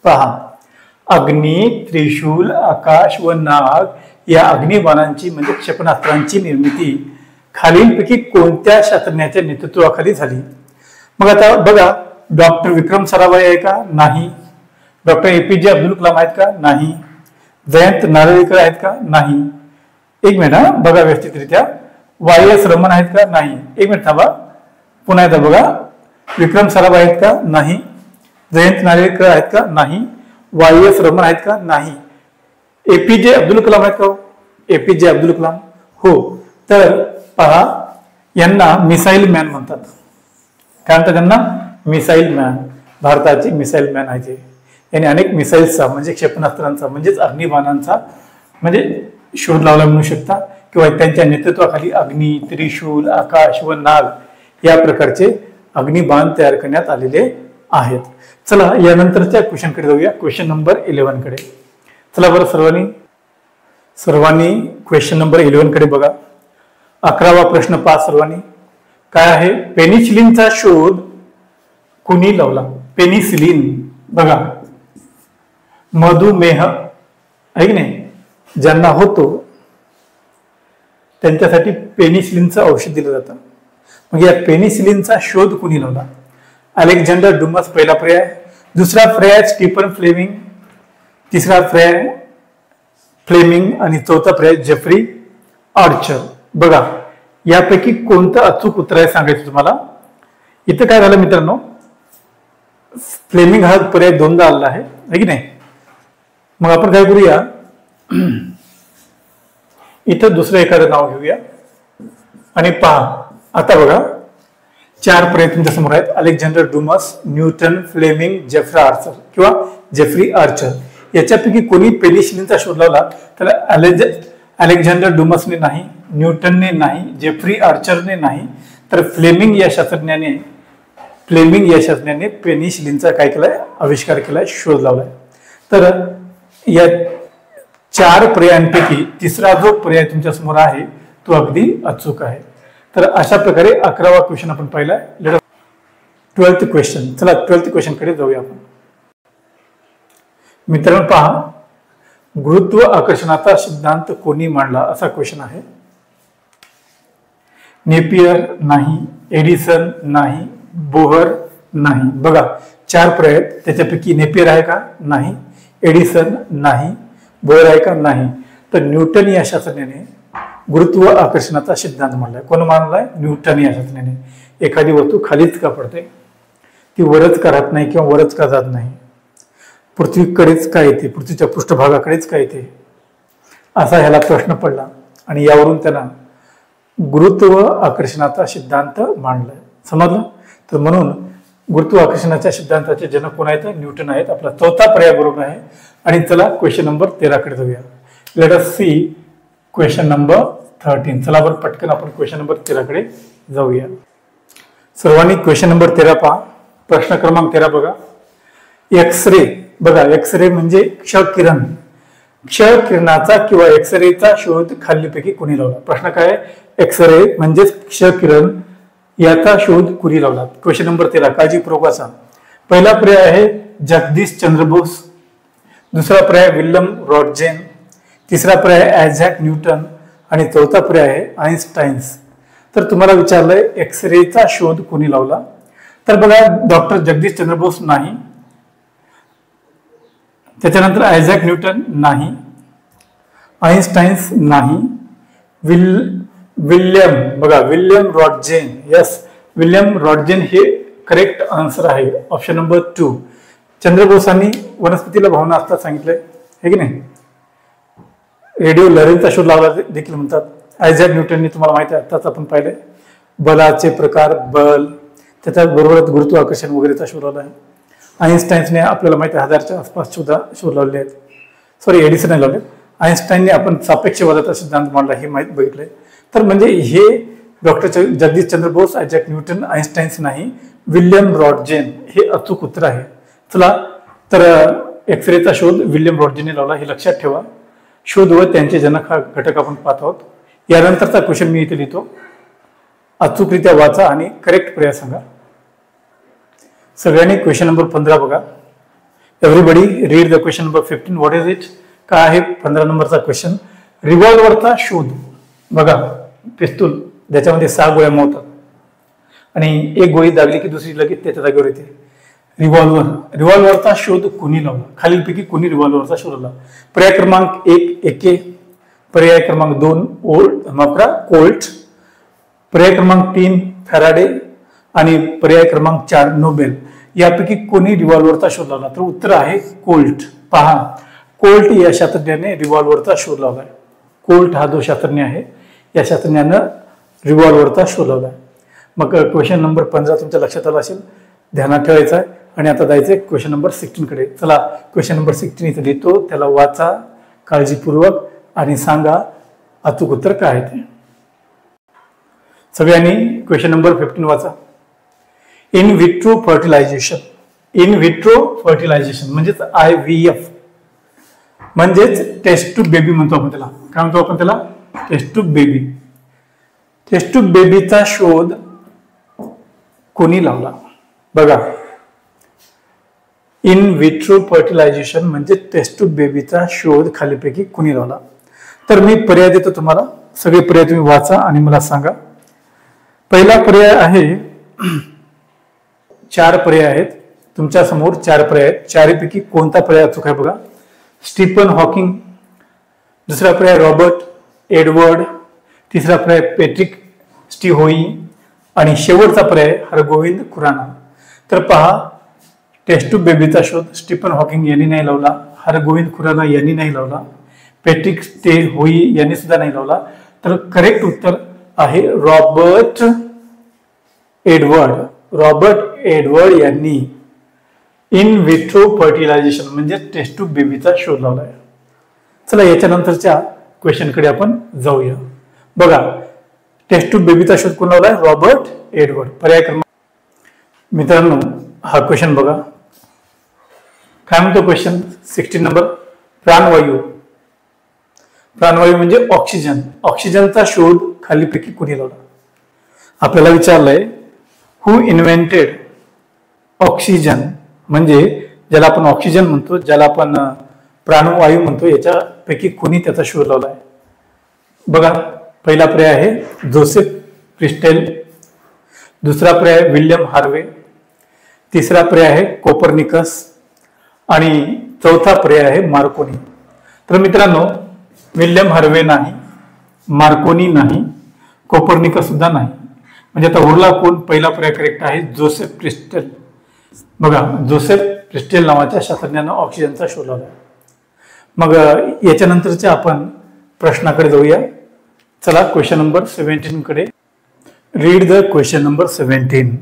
पहा, अग्नी, त्रिशूल, आकाश व नाग या अग्निबाणांची म्हणजे क्षेपणास्त्रांची निर्मिती खालीलपैकी कोणत्या शास्त्रज्ञाच्या नेतृत्वाखाली झाली? मग आता बघा, डॉक्टर विक्रम साराभाई आहे का? नाही. डॉक्टर APJ अब्दुल कलाम आहेत का? नाही. जयंत नारळीकर आहेत का? नाही. एक मिनिट हा बघा व्यवस्थितरित्या. YS रमन आहेत का? नाही. एक मिनिट थांबा, पुन्हा एकदा बघा. विक्रम साराभाई आहेत का? नाही. जयंत नारळीकर आहेत का? नाही. YS रमन आहेत का? नाही. APJ अब्दुल कलाम आहेत का? APJ अब्दुल कलाम हो. तर पहा, यांना मिसाईल मॅन म्हणतात. काय म्हणतात त्यांना? Missile man. भारताची मिसाईल मॅन आहे ते. यांनी अनेक मिसाईल्सचा म्हणजे क्षेपणास्त्रांचा म्हणजेच अग्निबाणांचा म्हणजे शोध लावला म्हणू शकता, किंवा त्यांच्या नेतृत्वाखाली अग्नी, त्रिशूल, आकाश व नाग या प्रकारचे अग्निबाण तयार करण्यात आलेले आहेत. चला यानंतरच्या क्वेश्चनकडे जाऊया, क्वेश्चन नंबर 11 कडे. चला बरं सर्वांनी क्वेश्चन नंबर 11 कडे बघा. 11वा प्रश्न पहा सर्वांनी. काय आहे? पेनिसिलिनचा शोध कुणी लावला? पेनिसिलिन बघा, मधुमेह आहे की नाही ज्यांना होतो त्यांच्यासाठी पेनिसिलिनचं औषध दिलं जातं. मग या पेनिसिलिनचा शोध कुणी लावला? अलेक्झांडर डुमस पहिला पर्याय, दुसरा पर्याय स्टीफन फ्लेमिंग, तिसरा पर्याय फ्लेमिंग आणि चौथा पर्याय जेफ्री आर्चर. बघा यापैकी कोणतं अचूक उत्तर आहे सांगायचं तुम्हाला. इथं काय झालं मित्रांनो, फ्लेमिंग हा पर्याय दोनदा आला आहे की नाही. मग आपण काय करूया, इथं दुसरं एखादं नाव घेऊया आणि पहा. आता बघा 4 पर्याय तुमच्या समोर आहेत. Alexander Dumas, Newton, Fleming, Jeffrey Archer किंवा जेफ्री आर्चर. याच्यापैकी कोणी पेनिसिलिनचा शोध लावला? तर अलेक्झांडर डुमसने नाही, न्यूटनने नाही, जेफ्री आर्चरने नाही, तर फ्लेमिंग या शास्त्रज्ञाने पेनिसिलिनचा काय केलाय? आविष्कार केलाय, शोध लावलाय. तर या 4 पर्यायांपैकी तिसरा जो पर्याय तुमच्या समोर आहे तो अगदी अचूक आहे. तर अशा प्रकारे 11वा क्वेश्चन आपण पाहिलाय. 12th question. चला 12th क्वेश्चन कडे जाऊया आपण. मित्रांनो पहा, गुरुत्व आकर्षणाचा सिद्धांत कोणी मांडला असा क्वेश्चन आहे. नेपियर नाही, एडिसन नाही, बोहर नाही. बघा 4 पर्याय आहेत, त्याच्यापैकी नेपियर आहे का? नाही. एडिसन नाही. बोहर आहे का? नाही. तर न्यूटन या शास्त्रज्ञाने गुरुत्व आकर्षणाचा सिद्धांत मांडलाय. कोण मांडलाय? न्यूटन या शास्त्रज्ञाने. एखादी वस्तू खालीच का पडते, ती वरच का राहत नाही किंवा वरच का जात नाही, पृथ्वीकडेच का येते, पृथ्वीच्या पृष्ठभागाकडेच का येते, असा ह्याला प्रश्न पडला आणि यावरून त्याला गुरुत्व आकर्षणाचा सिद्धांत मांडलाय. समजलं? तर म्हणून गुरुत्व आकर्षणाच्या सिद्धांताचे जनक कोण आहेत? न्यूटन आहेत. आपला चौथा पर्याय बरोबर आहे. आणि चला क्वेश्चन नंबर 13 कडे जाऊया. Let us see question number 13. चला बरं पटकन आपण क्वेश्चन नंबर 13 कडे जाऊया. सर्वांनी क्वेश्चन नंबर 13 पहा. प्रश्न क्रमांक 13 बघा. एक्सरे. बघा एक्सरे म्हणजे क्षकिरण. क्षकिरणाचा किंवा एक्सरेचा शोध खालीलपैकी कोणी लावला? प्रश्न काय आहे? एक्सरे म्हणजेच क्षकिरण याचा शोध कुणी लावला? क्वेश्चन नंबर 13 काळजीपूर्वक वाचा. पहिला पर्याय आहे जगदीश चंद्र बोस, दुसरा पर्याय विल्यम रॉटजेन, तिसरा पर्याय आयझॅक न्यूटन आणि चौथा पर्याय आहे आईन्स्टाईन्स. तर तुम्हाला विचारलंय एक्सरेचा शोध कोणी लावला? तर बघा, डॉक्टर जगदीश चंद्र बोस नाही, त्याच्यानंतर आयझॅक न्यूटन नाही, आईन्स्टाईन्स नाही, विल्यम रॉटजेन, यस विल्यम रॉटजेन हे करेक्ट आन्सर आहे, ऑप्शन नंबर 2. चंद्रबोसांनी वनस्पतीला भावना असतात सांगितलंय, हे की नाही. रेडिओ लहरींचा शोध लावला देखील म्हणतात. आयझॅक न्यूटननी तुम्हाला माहिती आहे, आताच आपण पाहिलंय बलाचे प्रकार, बल, त्याच्याबरोबरच गुरुत्वाकर्षण वगैरेचा शोध लावला आहे. आईन्स्टाईन्सने आपल्याला माहिती आहे 1000च्या आसपास सुद्धा शोध लावले आहेत. सॉरी, एडिसनने लावले. आईन्स्टाईनने आपण सापेक्षवादाचा सिद्धांत मांडला हे माहिती बघितलंय. तर म्हणजे हे doctor Jagdish Chandra Bose, Isaac Newton, Einstein's नाही, विल्यम रॉटजेन हे अचूक उत्तर आहे. चला, तर एक्सरेचा शोध विल्यम रॉटजेनने लावला हे लक्षात ठेवा. शोध व त्यांचे जनक हा घटक आपण पाहत आहोत. यानंतरचा क्वेश्चन मी इथे लिहितो, अचूकरित्या वाचा आणि करेक्ट पर्याय सांगा. सगळ्यांनी क्वेश्चन नंबर 15 बघा. Everybody read the question number 15. What is it? काय आहे 15 नंबरचा क्वेश्चन? रिव्हॉल्व्हरचा शोध. बघा, पिस्तूल ज्याच्यामध्ये 6 गोळ्या मावतात आणि एक गोळी दागली की दुसरी लगेच त्याच्या जागेवर येते. रिव्हॉल्व्हरचा शोध कोणी लावला? खालीलपैकी कोणी रिव्हॉल्व्हरचा शोध लावला? पर्याय क्रमांक 1 एके, पर्याय क्रमांक 2 कोल्ट, पर्याय क्रमांक 3 फॅराडे आणि पर्याय क्रमांक 4 नोबेल. यापैकी कोणी रिव्हॉल्व्हरचा शोध लावला? तर उत्तर आहे कोल्ट. पहा, कोल्ट या शास्त्रज्ञाने रिव्हॉल्व्हरचा शोध लावलाय. कोल्ट हा जो शास्त्रज्ञ आहे, या शास्त्रज्ञानं रिव्हॉल्व्हरचा शोध लावलाय. मग क्वेश्चन नंबर 15 तुमच्या लक्षात आला असेल, ध्यानात ठेवायचा आहे. आणि आता जायचंय क्वेश्चन नंबर 16 कडे. चला, क्वेश्चन नंबर 16 इथे लिहितो, त्याला वाचा काळजीपूर्वक आणि सांगा अचूक उत्तर काय आहे ते. सगळ्यांनी क्वेश्चन नंबर 15 वाचा. In vitro fertilisation. In vitro fertilisation म्हणजेच IVF, म्हणजेच टेस्ट ट्यूब बेबी म्हणतो आपण त्याला. काय म्हणतो आपण त्याला? Test tube baby. Test tube बेबीचा शोध कोणी लावला? बघा, इन विट्रो फर्टिलायझेशन म्हणजे टेस्ट ट्यूब बेबीचा शोध खालीपैकी कोणी लावला? तर मी पर्याय देतो तुम्हाला, सगळे पर्याय तुम्ही वाचा आणि मला सांगा. पहिला पर्याय आहे, 4 पर्याय आहेत तुमच्या समोर, 4 पर्याय आहेत. 4पैकी कोणता पर्याय अचूक आहे बघा? स्टीफन हॉकिंग, दुसरा पर्याय रॉबर्ट एडवर्ड, तिसरा पर्याय पॅट्रिक स्टिहोई आणि शेवटचा पर्याय हरगोविंद खुराना. तर पहा, टेस्ट ट्यूब बेबीचा शोध स्टीफन हॉकिंग यांनी नाही लावला, हरगोविंद खुराना यांनी नाही लावला, पॅट्रिक स्टिहोई यांनी सुद्धा नाही लावला. तर करेक्ट उत्तर आहे रॉबर्ट एडवर्ड. रॉबर्ट एडवर्ड यांनी इन विट्रो फर्टिलायझेशन म्हणजे टेस्ट ट्यूब बेबीचा शोध लावलाय. चला, याच्यानंतरच्या क्वेश्चन कडे आपण जाऊया. बघा, टेस्ट ट्यूब बेबीचा शोध कोण लावलाय? Robert Edward. पर्याय क्रमांक. मित्रांनो, हा क्वेश्चन बघा काय म्हणतो. क्वेश्चन 16 नंबर, प्राणवायू. प्राणवायू म्हणजे ऑक्सिजन. ऑक्सिजनचा शोध खालीपैकी कोणी लावला? आपल्याला विचारलंय हु इन्व्हेंटेड ऑक्सिजन, म्हणजे ज्याला आपण ऑक्सिजन म्हणतो, ज्याला आपण प्राणवायू म्हणतो, याच्यापैकी कोणी त्याचा शोध लावलाय? बघा, पहिला पर्याय आहे जोसेफ प्रिस्टेल, दुसरा पर्याय विल्यम हार्वे, तिसरा पर्याय आहे कोपर्निकस आणि चौथा पर्याय आहे मार्कोनी. तर मित्रांनो, विल्यम हार्वे नाही, मार्कोनी नाही, कोपर्निकस सुद्धा नाही. म्हणजे आता उरला कोण? पहिला पर्याय करेक्ट आहे जोसेफ प्रिस्टेल. बघा, जोसेफ प्रिस्टेल नावाच्या शास्त्रज्ञानं ऑक्सिजनचा शोध लावला. मग याच्यानंतरच्या आपण प्रश्नाकडे जाऊया. चला, क्वेश्चन नंबर 17 कडे. Read the question number 17.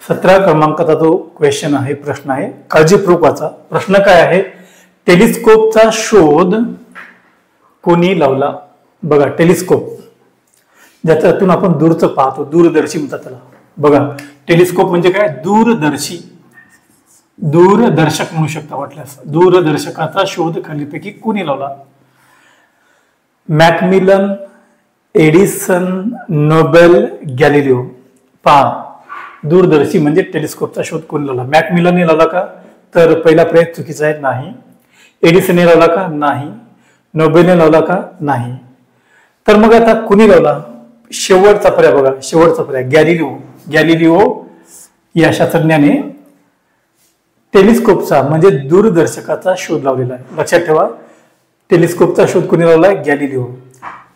17 क्रमांकाचा जो क्वेश्चन आहे, प्रश्न आहे, काळजीपूर्वक वाचा. प्रश्न काय आहे? टेलिस्कोपचा शोध कोणी लावला? बघा, टेलिस्कोप ज्याच्यातून आपण दूरचं पाहतो, दूरदर्शी म्हणतात त्याला. बघा, टेलिस्कोप म्हणजे काय? दूरदर्शी, दूरदर्शक म्हणू शकता वाटल्यास. दूरदर्शकाचा शोध खालीपैकी कोणी लावला? Macmillan, Edison, Nobel, Galileo. पहा, दूरदर्शी म्हणजे टेलिस्कोपचा शोध कोणी लावला? मॅकमिलनने लावला का? तर पहिला पर्याय चुकीचा आहे, नाही. एडिसनने लावला का? नाही. नोबेलने लावला का? नाही. तर मग आता कुणी लावला? शेवटचा पर्याय बघा, शेवटचा पर्याय गॅलिलिओ या शास्त्रज्ञाने टेलिस्कोपचा म्हणजे दूरदर्शकाचा शोध लावलेला आहे. लक्षात ठेवा, टेलिस्कोपचा शोध कोणी लावलाय? गॅलिलिओ.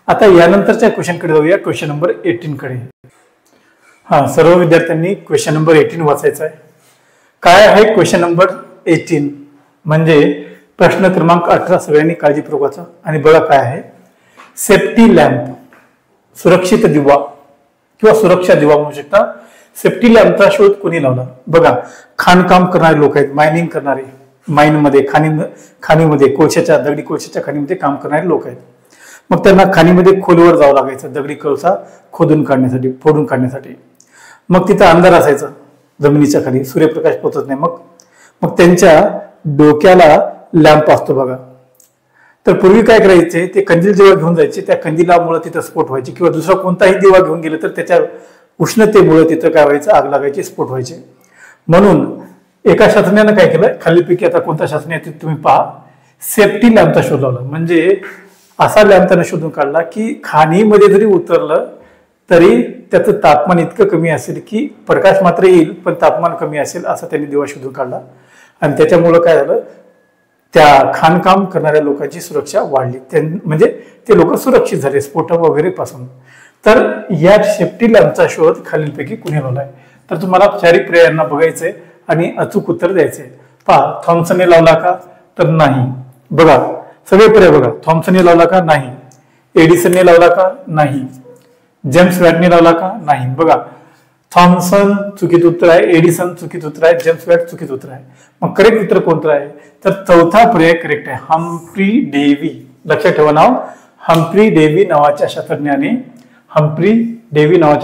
आता यानंतरच्या क्वेश्चनकडे जाऊया, क्वेश्चन नंबर 18 कडे. सर्व विद्यार्थ्यांनी क्वेश्चन नंबर 18 वाचायचा आहे. काय आहे क्वेश्चन नंबर 18? म्हणजे प्रश्न क्रमांक 18 सगळ्यांनी काळजीपूर्वक वाचा आणि बघा काय आहे. सेफ्टी लॅम्प, सुरक्षित दिवा किंवा सुरक्षा दिवा म्हणू शकता. सेफ्टी लॅम्पचा शोध कोणी लावला? बघा, खाणकाम करणारे लोक आहेत, मायनिंग करणारे, माइनमध्ये खाणीमध्ये कोळशाच्या दगडी कोळशाच्या खाणीमध्ये काम करणारे लोक आहेत. मग त्यांना खाणीमध्ये खोलवर जावं लागायचं दगडी कोळसा फोडून काढण्यासाठी. मग तिथं अंधार असायचा, जमिनीच्या खाली सूर्यप्रकाश पोहोचत नाही. मग त्यांच्या डोक्याला लॅम्प असतो बघा. तर पूर्वी काय करायचे, ते कंदील जेव्हा घेऊन जायचे, त्या कंदिलामुळे तिथं स्फोट व्हायचे किंवा दुसरा कोणताही दिवा घेऊन गेले तर त्याच्या उष्णतेमुळे तिथं काय व्हायचं, आग लागायची, स्फोट व्हायचे. म्हणून एका शास्त्रज्ञानं काय केलं, खालीलपैकी आता कोणता शास्त्रज्ञ तुम्ही पहा, सेफ्टी लॅम्पचा शोध लावला. म्हणजे असा लॅम्प त्यानं शोधून काढला की खाणीमध्ये जरी उतरलं तरी त्याचं तापमान इतकं कमी असेल की प्रकाश मात्र येईल पण तापमान कमी असेल, असा त्यांनी दिवा शोधून काढला. आणि त्याच्यामुळं काय झालं, त्या खाणकाम करणाऱ्या लोकांची सुरक्षा वाढली, म्हणजे ते लोक सुरक्षित झाले स्फोट वगैरे पासून. तर या सेफ्टी लॅम्पचा शोध खालीलपैकी कुणी लावलाय? तर तुम्हाला 4 पर्यायांना बघायचंय आणि अचूक उत्तर द्यायचंय. पहा, थॉम्सनने लावला का? तर नाही. बघा सगळे पर्याय बघा. थॉम्सनने लावला का? नाही. एडिसनने लावला का? नाही. जेम्स वॅटने लावला का? नाही. बघा, थॉम्सन चुकीचं उत्तर आहे, एडिसन चुकीचं उत्तर आहे, जेम्स वॅट चुकीचं उत्तर आहे. मग करेक्ट उत्तर कोणतं आहे? तर चौथा पर्याय करेक्ट आहे, हम्फ्री डेव्ही. लक्षात ठेवा नाव, हम्फ्री डेव्ही नावाच्या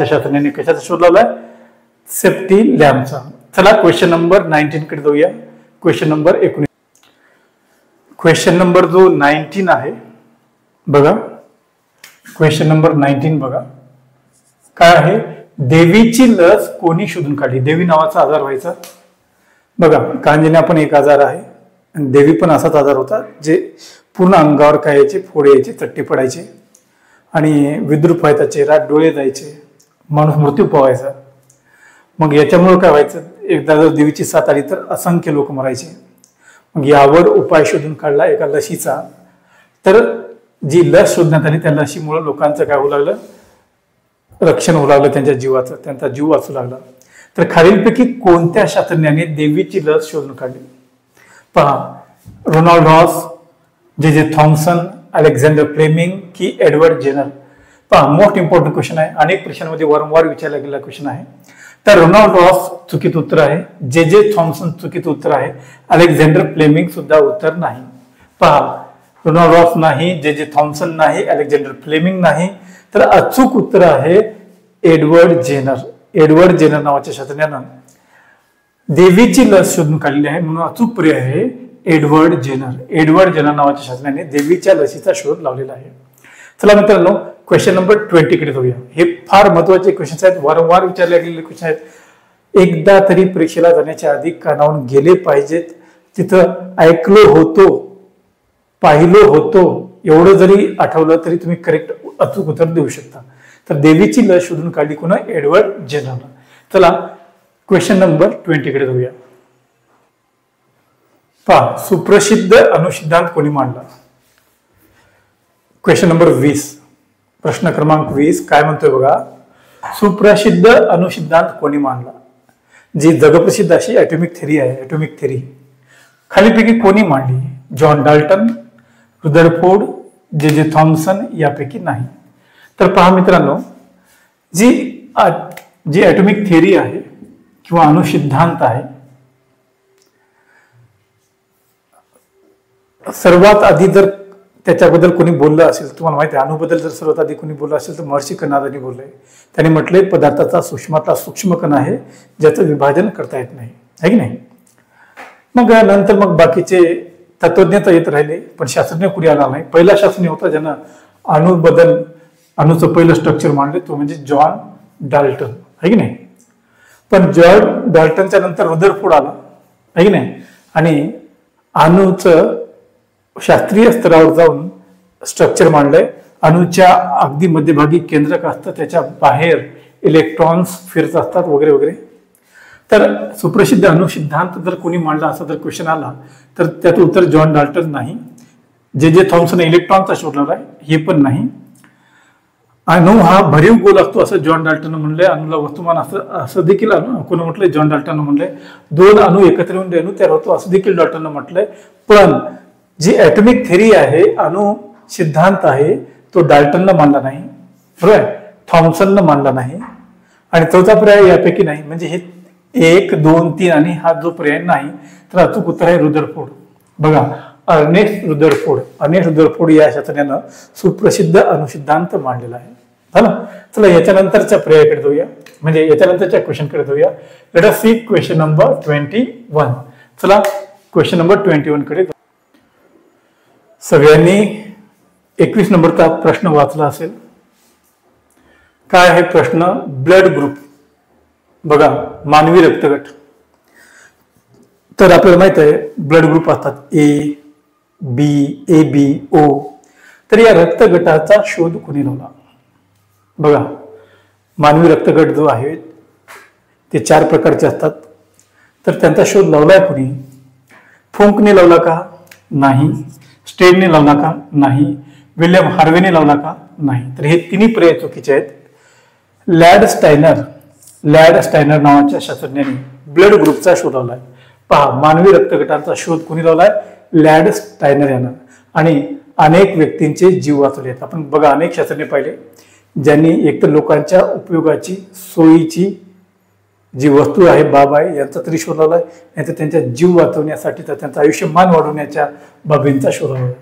शास्त्रज्ञाने कशाचा शोध लावलाय? सेफ्टी लॅम्पचा. चला क्वेश्चन नंबर 19 कडे जाऊया. Question number 19. क्वेश्चन नंबर जो 19 आहे बघा, क्वेश्चन नंबर 19 बघा काय आहे. देवीची लस कोणी शोधून काढली? देवी नावाचा आजार व्हायचा बघा. कांजिण्या पण एक आजार आहे आणि देवी पण असाच आजार होता, जे पूर्ण अंगावर काय यायचे, फोड यायचे, चट्टे पडायचे आणि विद्रूप व्हायचा चेहरा, डोळे जायचे, माणूस मृत्यू पावायचा. मग याच्यामुळे काय व्हायचं, एकदा जर देवीची साथ आली तर असंख्य लोक मरायचे. मग यावर उपाय शोधून काढला एका लशीचा. तर जी लस शोधण्यात आली त्या लशीमुळे लोकांचं काय होऊ लागलं, रक्षण होऊ लागलं त्यांच्या जीवाचं, त्यांचा जीव वाचू लागला. तर खालीलपैकी कोणत्या शास्त्रज्ञाने देवीची लस शोधून काढली? पहा, Ronald Ross, J Thomson, Alexander Fleming की एडवर्ड जेनर? पहा, मोस्ट इम्पॉर्टंट क्वेश्चन आहे, अनेक परीक्षांमध्ये वारंवार विचारला गेलेला क्वेश्चन आहे. तर रोनाल्ड रॉस चुकीचं उत्तर आहे, जे थॉम्सन चुकीचं उत्तर आहे, अलेक्झांडर फ्लेमिंग सुद्धा उत्तर नाही. पहा, रोनाल्ड रॉस नाही, जे थॉम्सन नाही, अलेक्झांडर फ्लेमिंग नाही, तर अचूक उत्तर आहे एडवर्ड जेनर. एडवर्ड जेनर नावाच्या शास्त्रज्ञानं देवीची लस शोधून काढलेली आहे, म्हणून अचूक पर्याय आहे एडवर्ड जेनर. एडवर्ड जेनर नावाच्या शास्त्रज्ञाने देवीच्या लसीचा शोध लावलेला आहे. चला मित्रांनो, क्वेश्चन नंबर 20 कडे जाऊया. हे फार महत्वाचे क्वेश्चन आहेत, वारंवार विचारले गेलेले क्वेश्चन आहेत. एकदा तरी परीक्षेला जाण्याच्या आधी कानावून गेले पाहिजेत. तिथं ऐकलो होतो, पाहिलो होतो एवढं जरी आठवलं तरी तुम्ही करेक्ट अचूक उत्तर देऊ शकता. तर देवीची लस शोधून काढली कोणा? एडवर्ड जेनरला. चला क्वेश्चन नंबर 20 कडे जाऊया. पहा, सुप्रसिद्ध अणुसिद्धांत कोणी मांडला? क्वेश्चन नंबर 20, प्रश्न क्रमांक 20 काय म्हणतोय बघा. सुप्रसिद्ध अणुसिद्धांत कोणी मांडला? जी जगप्रसिद्ध अशी ॲटॉमिक थेरी आहे, ॲटॉमिक थेरी खालीपैकी कोणी मांडली? John Dalton, Rutherford, J Thomson यापैकी नाही. तर पहा मित्रांनो, जी ॲटॉमिक थेरी आहे किंवा अणुसिद्धांत आहे, सर्वात आधी जर त्याच्याबद्दल कोणी बोललं असेल, तुम्हाला माहिती आहे अणुबद्दल जर सर्वात आधी कोणी बोललं असेल तर महर्षी कर्णादांनी बोललंय. त्यांनी म्हटलंय पदार्थाचा सूक्ष्मातला सूक्ष्म कण आहे ज्याचं विभाजन करता येत नाही, है की नाही. मग नंतर मग बाकीचे तत्वज्ञ तर येत राहिले पण शास्त्रज्ञ कुणी आला नाही. पहिला शास्त्रज्ञ होता ज्यानं अणुचं पहिलं स्ट्रक्चर मांडले, तो म्हणजे जॉन डाल्टन, है की नाही. पण जॉन डाल्टनच्या नंतर रुदरफोर्ड आला, है की नाही, आणि अणुचं शास्त्रीय स्तरावर जाऊन स्ट्रक्चर मांडलंय. अणूच्या अगदी मध्यभागी केंद्रक असतं, त्याच्या बाहेर इलेक्ट्रॉन्स फिरत असतात वगैरे वगैरे. तर सुप्रसिद्ध अणु सिद्धांत जर कोणी मांडला असा जर क्वेश्चन आला तर त्याचं उत्तर जॉन डाल्टन नाही. जे थॉम्सन इलेक्ट्रॉनचा शोध लावलाय हे पण नाही. अणु हा भरीव गोल असतो असं जॉन डाल्टन म्हणलंय. अणूला वस्तुमान असं देखील कोणी म्हटलंय, जॉन डाल्टन म्हणलंय. दोन अणू एकत्र येऊन रेणू तयार होतो असं देखील डाल्टन म्हटलंय. पण जी ऍटॉमिक थेरी आहे, अणु सिद्धांत आहे, तो डाल्टनला मानला नाही, बरोबर, थॉम्सनला मानला नाही. आणि चौथा पर्याय यापैकी नाही, म्हणजे हे 1, 2, 3 आणि हा जो पर्याय नाही. तर अचूक उत्तर आहे रुदरफोर्ड. बघा, अर्नेस्ट रुदरफोर्ड या शास्त्रज्ञानं सुप्रसिद्ध अणुसिद्धांत मांडलेला आहे. झालं. चला याच्यानंतरच्या पर्यायाकडे जाऊया, म्हणजे याच्यानंतरच्या क्वेश्चनकडे जाऊया. Let us see question number 21. चला क्वेश्चन नंबर 21 कडे. सगळ्यांनी 21 नंबरचा प्रश्न वाचला असेल. काय आहे प्रश्न? Blood group. बघा, मानवी रक्तगट. तर आपल्याला माहित आहे ब्लड ग्रुप असतात ए बी, ए बी, ओ. तर या रक्तगटाचा शोध कोणी लावला? बघा, मानवी रक्तगट जो आहे ते 4 प्रकारचे असतात. तर त्यांचा शोध लावलाय कोणी? फुंकने लावला का? नाही. स्टेनने लावला का? नाही. विल्यम हार्वेने लावला का? नाही. तर हे तिन्ही पर्याय चुकीचे आहेत. लॅड स्टायनर नावाच्या शास्त्रज्ञाने ब्लड ग्रुपचा शोध लावलाय. पहा, मानवी रक्तगटांचा शोध कोणी लावलाय? लॅड स्टायनर यानं. आणि अनेक व्यक्तींचे जीव वाचवले आहेत. आपण बघा, अनेक शास्त्रज्ञ पाहिले ज्यांनी एकतर लोकांच्या उपयोगाची, सोयीची जी वस्तू आहे, बाब आहे, यांचा तरी शोध लावलाय, नाहीतर त्यांचा जीव वाचवण्यासाठी, तर त्यांचं आयुष्यमान वाढवण्याच्या बाबींचा शोध लावलाय.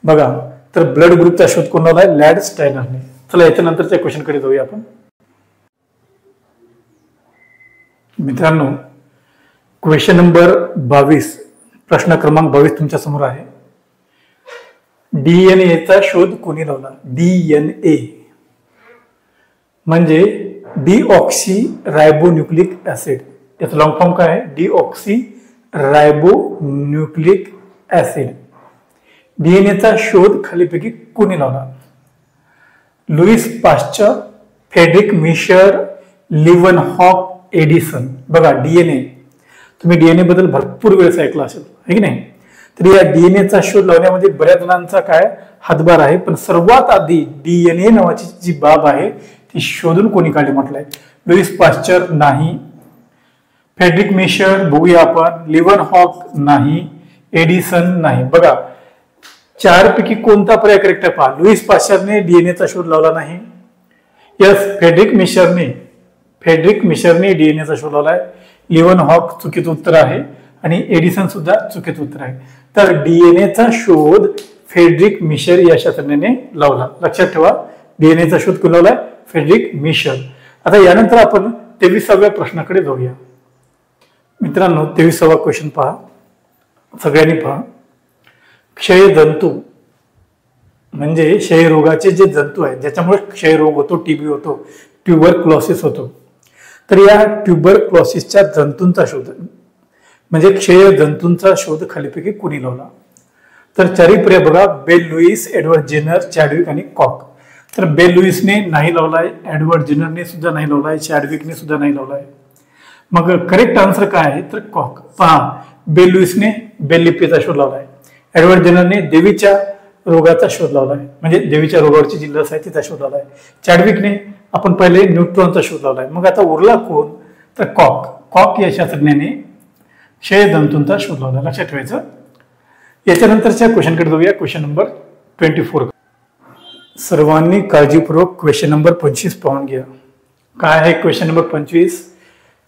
बघा, तर ब्लड ग्रुपचा शोध कोण लावलाय? लॅड स्टायनरने. चला याच्यानंतरच्या क्वेश्चनकडे जाऊया आपण. मित्रांनो, क्वेश्चन नंबर 22, प्रश्न क्रमांक 22 तुमच्या समोर आहे. डीएनएचा शोध कोणी लावला? डीएनए म्हणजे डीऑक्सी रायबोन्यूक्लिक ऍसिड. याचा लॉंग फॉर्म काय आहे? Deoxy रायबोन्यूक्लिक acid. डीएनएचा शोध खालीपैकी कोणी लावला? Louis Pasteur, Friedrich Miescher, Leeuwenhoek Edison. बघा, डीएनए, तुम्ही डीएनए बद्दल भरपूर वेळेस ऐकलं असेल, है की नाही? तर या डीएनएचा शोध लावण्यामध्ये बऱ्याच जणांचा काय हातभार आहे. पण सर्वात आधी डीएनए नावाची जी बाब आहे ती शोधून कोणी काढली म्हटलंय? लुईस पाश्चर नाही. फ्रेडरिक मिशर बघूया आपण. लिव्हनहॉक नाही. एडिसन नाही. बघा, 4 पैकी कोणता पर्याय करेक्ट आहे? पहा, लुईस पाश्चरने डीएनएचा शोध लावला नाही. यस, फ्रेडरिक मिशरने डीएनएचा शोध लावलाय. लिव्हनहॉक चुकीचं उत्तर आहे आणि एडिसन सुद्धा चुकीचं उत्तर आहे. तर डीएनएचा शोध फ्रेडरिक मिशर या शास्त्रज्ञाने लावला. लक्षात ठेवा, डीएनएचा शोध कोण लावलाय? Friedrich Miescher. आता यानंतर आपण 23व्या प्रश्नाकडे जाऊया. मित्रांनो, 23वा क्वेश्चन पहा, सगळ्यांनी पहा. क्षयजंतू म्हणजे क्षयरोगाचे जे जंतू आहेत ज्याच्यामुळे क्षयरोग होतो, टीबी होतो, ट्युबरक्लोसिस होतो. तर या ट्युबरक्लोसिसच्या जंतूंचा शोध म्हणजे क्षय जंतूंचा शोध खालीपैकी कोणी लावला? तर 4 पर्याय बघा. Bell Louis, Edward Jenner, Chadwick आणि कॉक. तर बेल लुईसने नाही लावलाय, एडवर्ड जेनरने सुद्धा नाही लावलाय, चॅडविकने सुद्धा नाही लावलाय. मग करेक्ट आन्सर काय आहे? तर कॉक. पहा, बेल लुईसने बेल लिपीचा शोध लावलाय. एडवर्ड जेनरने देवीच्या रोगाचा शोध लावलाय, म्हणजे देवीच्या रोगावरची जी लस आहे तिचा शोध लावलाय. चॅडविकने आपण पहिले न्यूट्रॉनचा शोध लावलाय. मग आता उरला कोण? तर कॉक या शास्त्रज्ञाने क्षयजंतूंचा शोध लावला. लक्षात ठेवायचं. याच्यानंतरच्या क्वेश्चनकडे जाऊया. Question number 24. सर्वांनी काळजीपूर्वक क्वेश्चन नंबर 25 पाहून घ्या. काय आहे क्वेश्चन नंबर 25?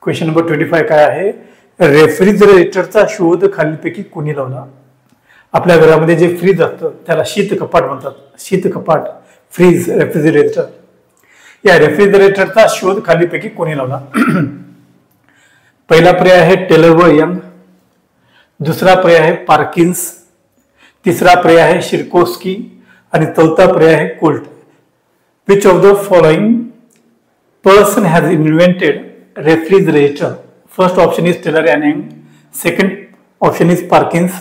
क्वेश्चन नंबर 25 काय आहे? रेफ्रिजरेटरचा शोध खालीलपैकी कोणी लावला? आपल्या घरामध्ये जे फ्रीज असतं त्याला शीत कपाट म्हणतात. शीत कपाट, फ्रीज, रेफ्रिजरेटर. या रेफ्रिजरेटरचा शोध खालीपैकी कोणी लावला? पहिला पर्याय आहे टेलर व यंग. दुसरा पर्याय आहे पार्किन्स. तिसरा पर्याय आहे शिरकोस्की आणि चौथा पर्याय आहे Colt. Which of the following person has invented refrigerator? First option is Taylor and Young, second option is Perkins,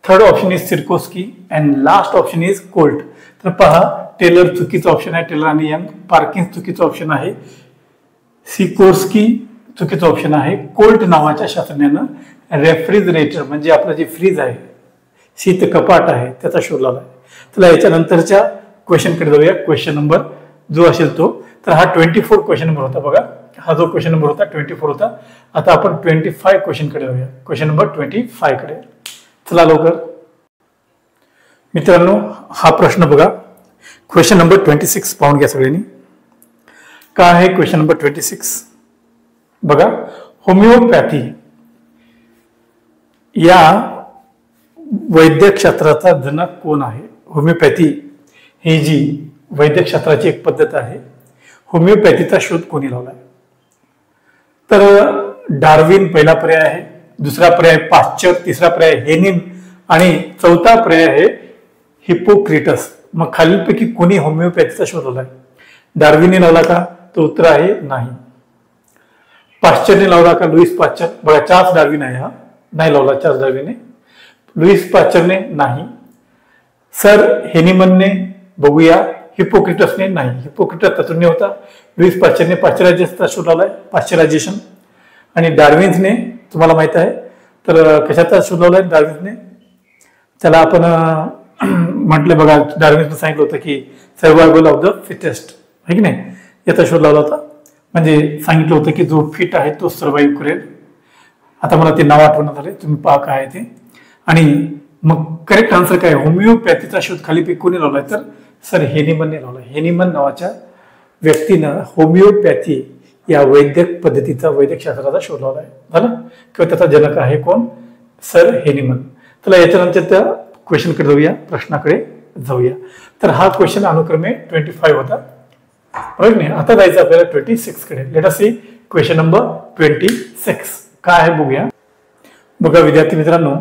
third option is Sikorsky and last option is Colt. तर पहा, टेलर चुकीचं ऑप्शन आहे, टेलर आणि यंग. पार्किन्स चुकीचं ऑप्शन आहे, सिकोर्स्की चुकीचं ऑप्शन आहे. कोल्ट नावाच्या शास्त्रज्ञानं रेफ्रिजरेटर म्हणजे आपलं जे फ्रीज आहे, शीत कपाट आहे, त्याचा शोध लावला आहे. चला याच्यानंतरच्या क्वेश्चनकडे जाऊया. क्वेश्चन नंबर जो असेल तो, तर हा 24 क्वेश्चन नंबर होता. बघा, हा जो क्वेश्चन नंबर होता 24 होता. आता आपण 25 क्वेश्चन कडे जाऊया. क्वेश्चन नंबर 25 कडे. चला लवकर मित्रांनो, हा प्रश्न बघा. क्वेश्चन नंबर 26 पाहून घ्या सगळ्यांनी. काय आहे क्वेश्चन नंबर 26? बघा, होमिओपॅथी या वैद्यकशास्त्राचा जनक कोण आहे? होमिओपॅथी ही जी वैद्यकशास्त्राची एक पद्धत आहे, होमिओपॅथीचा शोध कोणी लावलाय? तर डार्विन पहिला पर्याय आहे, दुसरा पर्याय पाश्चर, तिसरा पर्याय हेनिन आणि चौथा पर्याय आहे हिपोक्रेटस. मग खालीलपैकी कोणी होमिओपॅथीचा शोध लावलाय? डार्विनने लावला का? तर उत्तर आहे नाही. पाश्चरने लावला का? Louis Pasteur. बघा, चार्ल्स डार्विन आहे, हा नाही लावला चार्ल्स डार्विनने. लुईस पाश्चरने नाही. सर हेनिमनने बघूया. हिपोक्रेटसने नाही, हिपोक्रेटस तत्वज्ञ होता. लुईस पाश्चरने पाश्चरायझेशनचा शोध लावलाय, पाश्चरायझेशन. आणि डार्विन्सने तुम्हाला माहित आहे तर कशाचा शोध लावलाय डार्विन्सने? त्याला आपण म्हटलं बघा, डार्विन्सने सांगितलं होतं की सर्वायवल ऑफ द फिटेस्ट, आहे की नाही, याचा शोध लावला होता. म्हणजे सांगितलं होतं की जो फिट आहे तो सर्वाईव्ह करेल. आता मला ते नाव आठवण्यात आले, तुम्ही पहा काय आहे ते. आणि मग करेक्ट आन्सर काय? होमिओपॅथीचा शोध खालीपैकी कोणी लावलाय? तर सर हेनिमनने लावलाय. हेनिमन नावाच्या व्यक्तीनं होमिओपॅथी या वैद्यक पद्धतीचा, वैद्यकशास्त्राचा शोध लावलाय. झालं? किंवा त्याचा जनक आहे कोण? सर हेनिमन. चला याच्यानंतर त्या क्वेश्चनकडे जाऊया, प्रश्नाकडे जाऊया. तर हा क्वेश्चन अनुक्रमे 25 होता, बरोबर नाही? आता जायचं आपल्याला 26 कडे. Let us see question number 26 काय आहे बघूया. बघा विद्यार्थी मित्रांनो,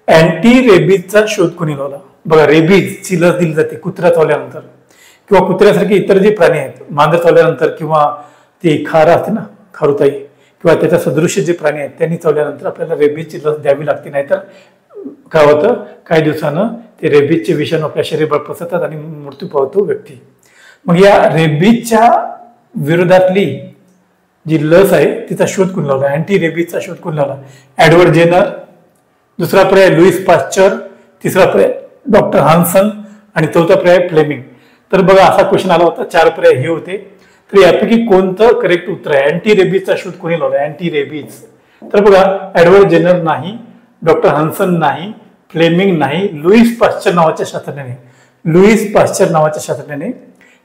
अँटी रेबीजचा शोध कोणी लावला? बघा, रेबीजची लस दिली जाते कुत्र्या चावल्यानंतर किंवा कुत्र्यासारखे इतर जे प्राणी आहेत, मांजर चावल्यानंतर किंवा ते खारा असते ना, खारुताई, किंवा त्याच्या सदृश्य जे प्राणी आहेत त्यांनी चावल्यानंतर आपल्याला रेबीजची लस द्यावी लागते. नाहीतर काय होतं, काही दिवसानं ते रेबीजचे विषाणू आपल्या शरीरावर पसरतात आणि मृत्यू पावतो व्यक्ती. मग या रेबीजच्या विरोधातली जी लस आहे तिचा शोध कोणी लावला? अँटी रेबीजचा शोध कोणी लावला? Edward Jenner. दुसरा पर्याय लुईस पाश्चर, तिसरा पर्याय डॉक्टर हान्सन आणि चौथा पर्याय फ्लेमिंग. तर बघा, असा क्वेश्चन आला होता, 4 पर्याय हे होते. तर यापैकी कोणतं करेक्ट उत्तर आहे? अँटी रेबीजचा शोध कोणी लावला? Anti rabies. तर बघा, एडवर्ड जेनर नाही, डॉक्टर हान्सन नाही, फ्लेमिंग नाही, लुईस पाश्चर नावाच्या शास्त्रज्ञाने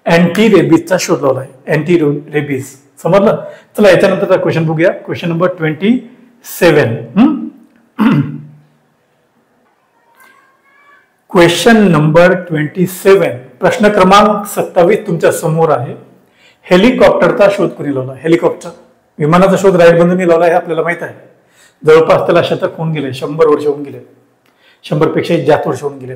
अँटी रेबीजचा शोध लावलाय. Anti rabies. समजलं? चला याच्यानंतरचा क्वेश्चन बघूया. Question number 27. क्वेश्चन नंबर 27, प्रश्न क्रमांक 27 तुमच्या समोर आहे. हेलिकॉप्टरचा शोध कोणी लावला? हेलिकॉप्टर, विमानाचा शोध राईट बंधूंनी लावला हे आपल्याला माहित आहे. जवळपास त्याला शतक होऊन गेले, 100 वर्ष होऊन गेले, 100 पेक्षा जास्त वर्ष होऊन गेले.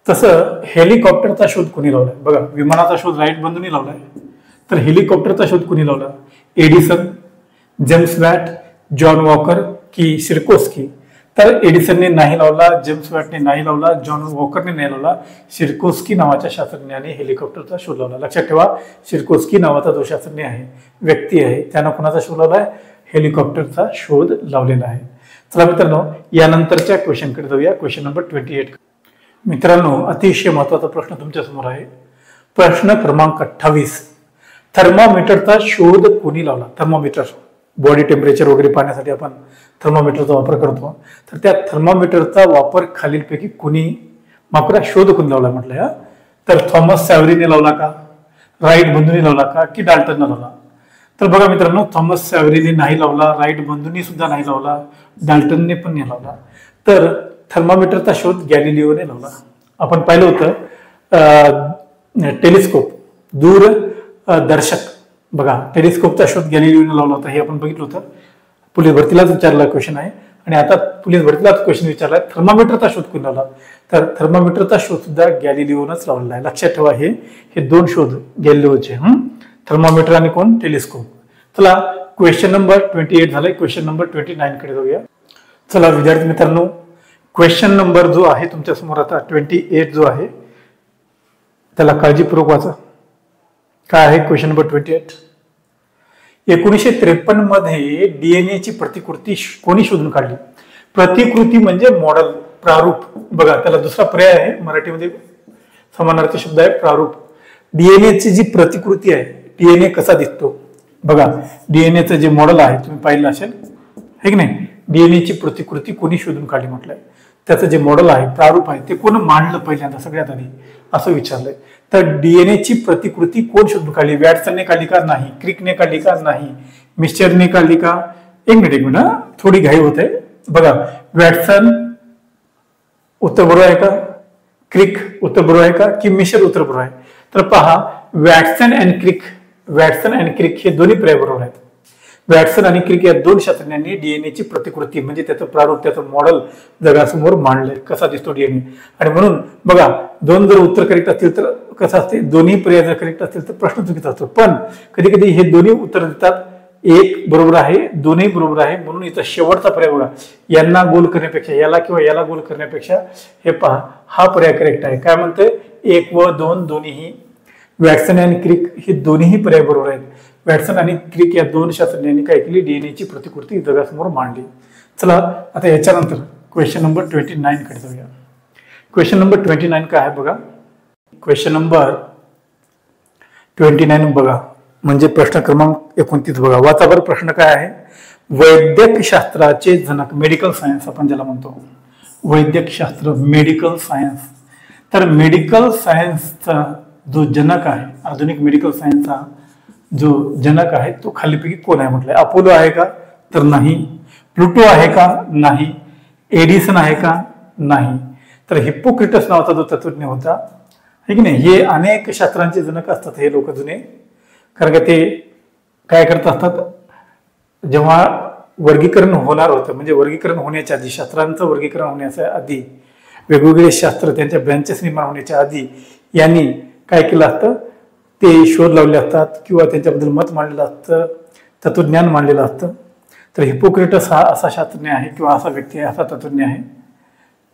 तसं हेलिकॉप्टरचा शोध कोणी लावलाय? बघा, विमानाचा शोध राईट बंधूंनी लावलाय, तर हेलिकॉप्टरचा शोध कोणी लावला? Edison, James watt, John walker की सिरकोस्की? तर एडिसनने नाही लावला, जेम्स वॅटने नाही लावला, जॉन वॉकरने नाही लावला, सिरकोस्की नावाच्या शास्त्रज्ञाने हेलिकॉप्टरचा शोध लावला. लक्षात ठेवा, सिरकोस्की नावाचा जो शास्त्रज्ञ आहे, व्यक्ती आहे, त्यानं कोणाचा शोध लावलाय? हेलिकॉप्टरचा शोध लावलेला आहे. चला मित्रांनो, यानंतरच्या क्वेश्चनकडे जाऊया. Question number 28. मित्रांनो, अतिशय महत्वाचा प्रश्न तुमच्या समोर आहे. प्रश्न क्रमांक 28, थर्मामीटरचा शोध कोणी लावला? थर्मामीटर, बॉडी टेम्परेचर वगैरे पाहण्यासाठी आपण थर्मामीटरचा वापर करतो. तर त्या थर्मामीटरचा वापर खालीलपैकी कोणी शोध कोणी लावला म्हटलंय? तर थॉमस सॅव्हरीने लावला का? राईट बंधूंनी लावला का? की डाल्टनने लावला? तर बघा मित्रांनो, थॉमस सॅव्हरीने नाही लावला, राईट बंधूंनी सुद्धा नाही लावला, डाल्टनने पण नाही लावला. तर थर्मामीटरचा शोध गॅलिलिओने लावला. आपण पाहिलं होतं टेलिस्कोप, दूरदर्शक. बघा, टेलिस्कोपचा शोध गॅलिलिओने लावला होता, हे आपण बघितलं होतं. पोलीस भरतीलाच विचारला क्वेश्चन आहे आणि आता पोलीस भरतीलाच क्वेश्चन विचारलाय, थर्मामीटरचा शोध कोणी लावला? तर थर्मामीटरचा शोध सुद्धा गॅलिलिओनच लावलेला आहे. लक्षात ठेवा, हे 2 शोध गॅलिलिओचे, थर्मामीटर आणि कोण? टेलिस्कोप. चला क्वेश्चन नंबर 28 झालाय. क्वेश्चन नंबर 29 कडे जाऊया. चला विद्यार्थी मित्रांनो, क्वेश्चन नंबर जो आहे तुमच्या समोर आता 28 जो आहे त्याला काळजीपूर्वक वाचा. काय आहे क्वेश्चन नंबर 28? 1953 मध्ये डीएनए ची प्रतिकृती कोणी शोधून काढली? प्रतिकृती म्हणजे मॉडेल, प्रारूप. बघा त्याला दुसरा पर्याय आहे मराठीमध्ये समानार्थी शब्द आहे प्रारूप. डीएनए ची जी प्रतिकृती आहे, डीएनए कसा दिसतो बघा, डीएनएचं जे मॉडेल आहे तुम्ही पाहिलं असेल हे की नाही. डीएनए ची प्रतिकृती कोणी शोधून काढली म्हटलंय, त्याचं जे मॉडेल आहे प्रारूप आहे ते कोण मांडलं पहिल्यांदा सगळ्यात आधी असं विचारलंय. तर डीएनए ची प्रतिकृती कोण शोधून काढली? वॅटसनने काढली का? नाही. क्रिकने काढली का? नाही. मिस्चरने काढली का? एक मिनिट थोडी घाई होते. बघा वॅटसन उत्तर बरोबर आहे का? क्रिक उत्तर बरोबर आहे का? की मिशर उत्तर बरोबर आहे? तर पहा वॅटसन अँड क्रिक हे दोन्ही पर्याय बरोबर आहेत. वॅटसन आणि क्रिक या दोन शास्त्रज्ञांनी डीएनए ची प्रतिकृती म्हणजे त्याचं प्रारूप, त्याचं मॉडेल जगासमोर मांडलंय कसा दिसतो डीएनए. आणि म्हणून बघा दोन जर उत्तर करेक्ट असतील तर कसं असते, दोन्ही पर्याय जर करेक्ट असतील तर प्रश्न चुकीचा असतो. पण कधी कधी हे दोन्ही उत्तर देतात, एक बरोबर आहे दोन्ही बरोबर आहे, म्हणून इथं शेवटचा पर्याय बघा, यांना गोल करण्यापेक्षा याला किंवा याला गोल करण्यापेक्षा हे पहा हा पर्याय करेक्ट आहे. काय म्हणतोय? 1 व 2 दोन्हीही. वॅटसन आणि क्रिक हे दोन्हीही पर्याय बरोबर आहेत. वॅटसन आणि क्रिक या दोन शास्त्रज्ञांनी काय केली? डीएनए ची प्रतिकृती जगासमोर मांडली. चला आता याच्यानंतर क्वेश्चन नंबर 29 कडे जाऊया. क्वेश्चन नंबर 29 काय आहे बघा. क्वेश्चन नंबर 29 बघा म्हणजे प्रश्न क्रमांक 29 बघा. वाचा बरं प्रश्न काय आहे. वैद्यक शास्त्राचे जनक, मेडिकल सायन्स आपण ज्याला म्हणतो, वैद्यक शास्त्र मेडिकल सायन्स. तर मेडिकल सायन्सचा जो जनक आहे, आधुनिक मेडिकल सायन्सचा जो जनक आहे तो खालीपैकी कोण आहे म्हटलंय. अपोलो आहे का? तर नाही. प्लुटो आहे का? नाही. एडिसन आहे का? नाही. तर हिप्पोक्रेटस नावाचा जो तत्वज्ञ होता है की नाही, हे अनेक शास्त्रांचे जनक असतात हे लोक जुने. कारण का ते काय करत असतात, जेव्हा वर्गीकरण होणार होतं म्हणजे वर्गीकरण होण्याच्या आधी, शास्त्रांचं वर्गीकरण होण्याच्या आधी, वेगवेगळे शास्त्र त्यांच्या ब्रँचेस निर्माण होण्याच्या आधी यांनी काय केलं असतं, ते शोध लावले असतात किंवा त्यांच्याबद्दल मत मांडलेलं असतं, तत्वज्ञान मांडलेलं असतं. तर हिप्पोक्रेटस हा असा शास्त्रज्ञ आहे किंवा असा व्यक्ती आहे, असा तत्वज्ञ आहे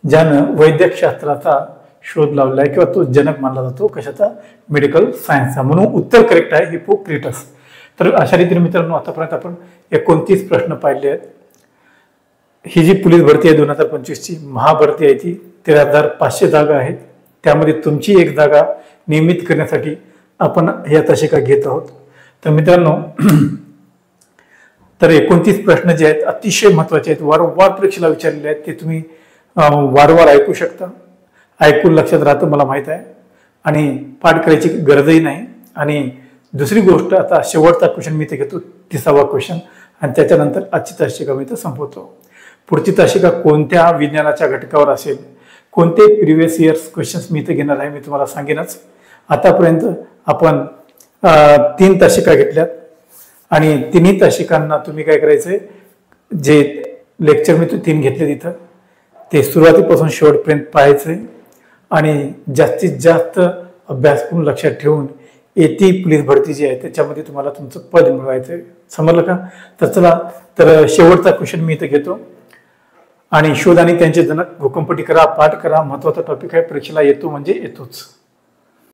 ज्यानं वैद्यक शास्त्राचा शोध लावला आहे किंवा तो जनक मानला जातो कशाचा? मेडिकल सायन्सचा. म्हणून उत्तर करेक्ट आहे हिप्पोक्रेटस. तर अशा रीतीने मित्रांनो आतापर्यंत आपण 29 प्रश्न पाहिले आहेत. ही जी पोलीस भरती आहे 2025ची महाभरती आहे ती 13,500 जागा आहेत. त्यामध्ये तुमची एक जागा नियमित करण्यासाठी आपण या तासिका घेत आहोत. तर मित्रांनो तर 29 प्रश्न जे आहेत अतिशय महत्वाचे आहेत, वारंवार परीक्षेला विचारलेले आहेत. ते तुम्ही वारंवार ऐकू शकता. ऐकून लक्षात राहतं मला माहित आहे आणि पाठ करायची गरजही नाही. आणि दुसरी गोष्ट आता शेवटचा क्वेश्चन मी ते घेतो, 30वा क्वेश्चन, आणि त्याच्यानंतर आजची तासिका मी ते संपवतो. पुढची तासिका कोणत्या विज्ञानाच्या घटकावर असेल, कोणते प्रिव्हियस इयर्स क्वेश्चन्स मी इथे घेणार आहे मी तुम्हाला सांगेनच. आतापर्यंत आपण 3 तासिका घेतल्यात आणि तिन्ही तासिकांना तुम्ही काय करायचंय, जे लेक्चर मी 3 घेतले तिथं ते सुरुवातीपासून शेवटपर्यंत पाहायचंय आणि जास्तीत जास्त अभ्यास करून लक्षात ठेवून एटी पोलीस भरती जी आहे त्याच्यामध्ये तुम्हाला तुमचं पद मिळवायचंय. समजलं का? तर चला, तर शेवटचा क्वेश्चन मी इथे घेतो आणि शोध आणि त्यांचे जनक, भूकंपटी करा, पाठ करा. महत्वाचा टॉपिक आहे, परीक्षेला येतो म्हणजे येतोच.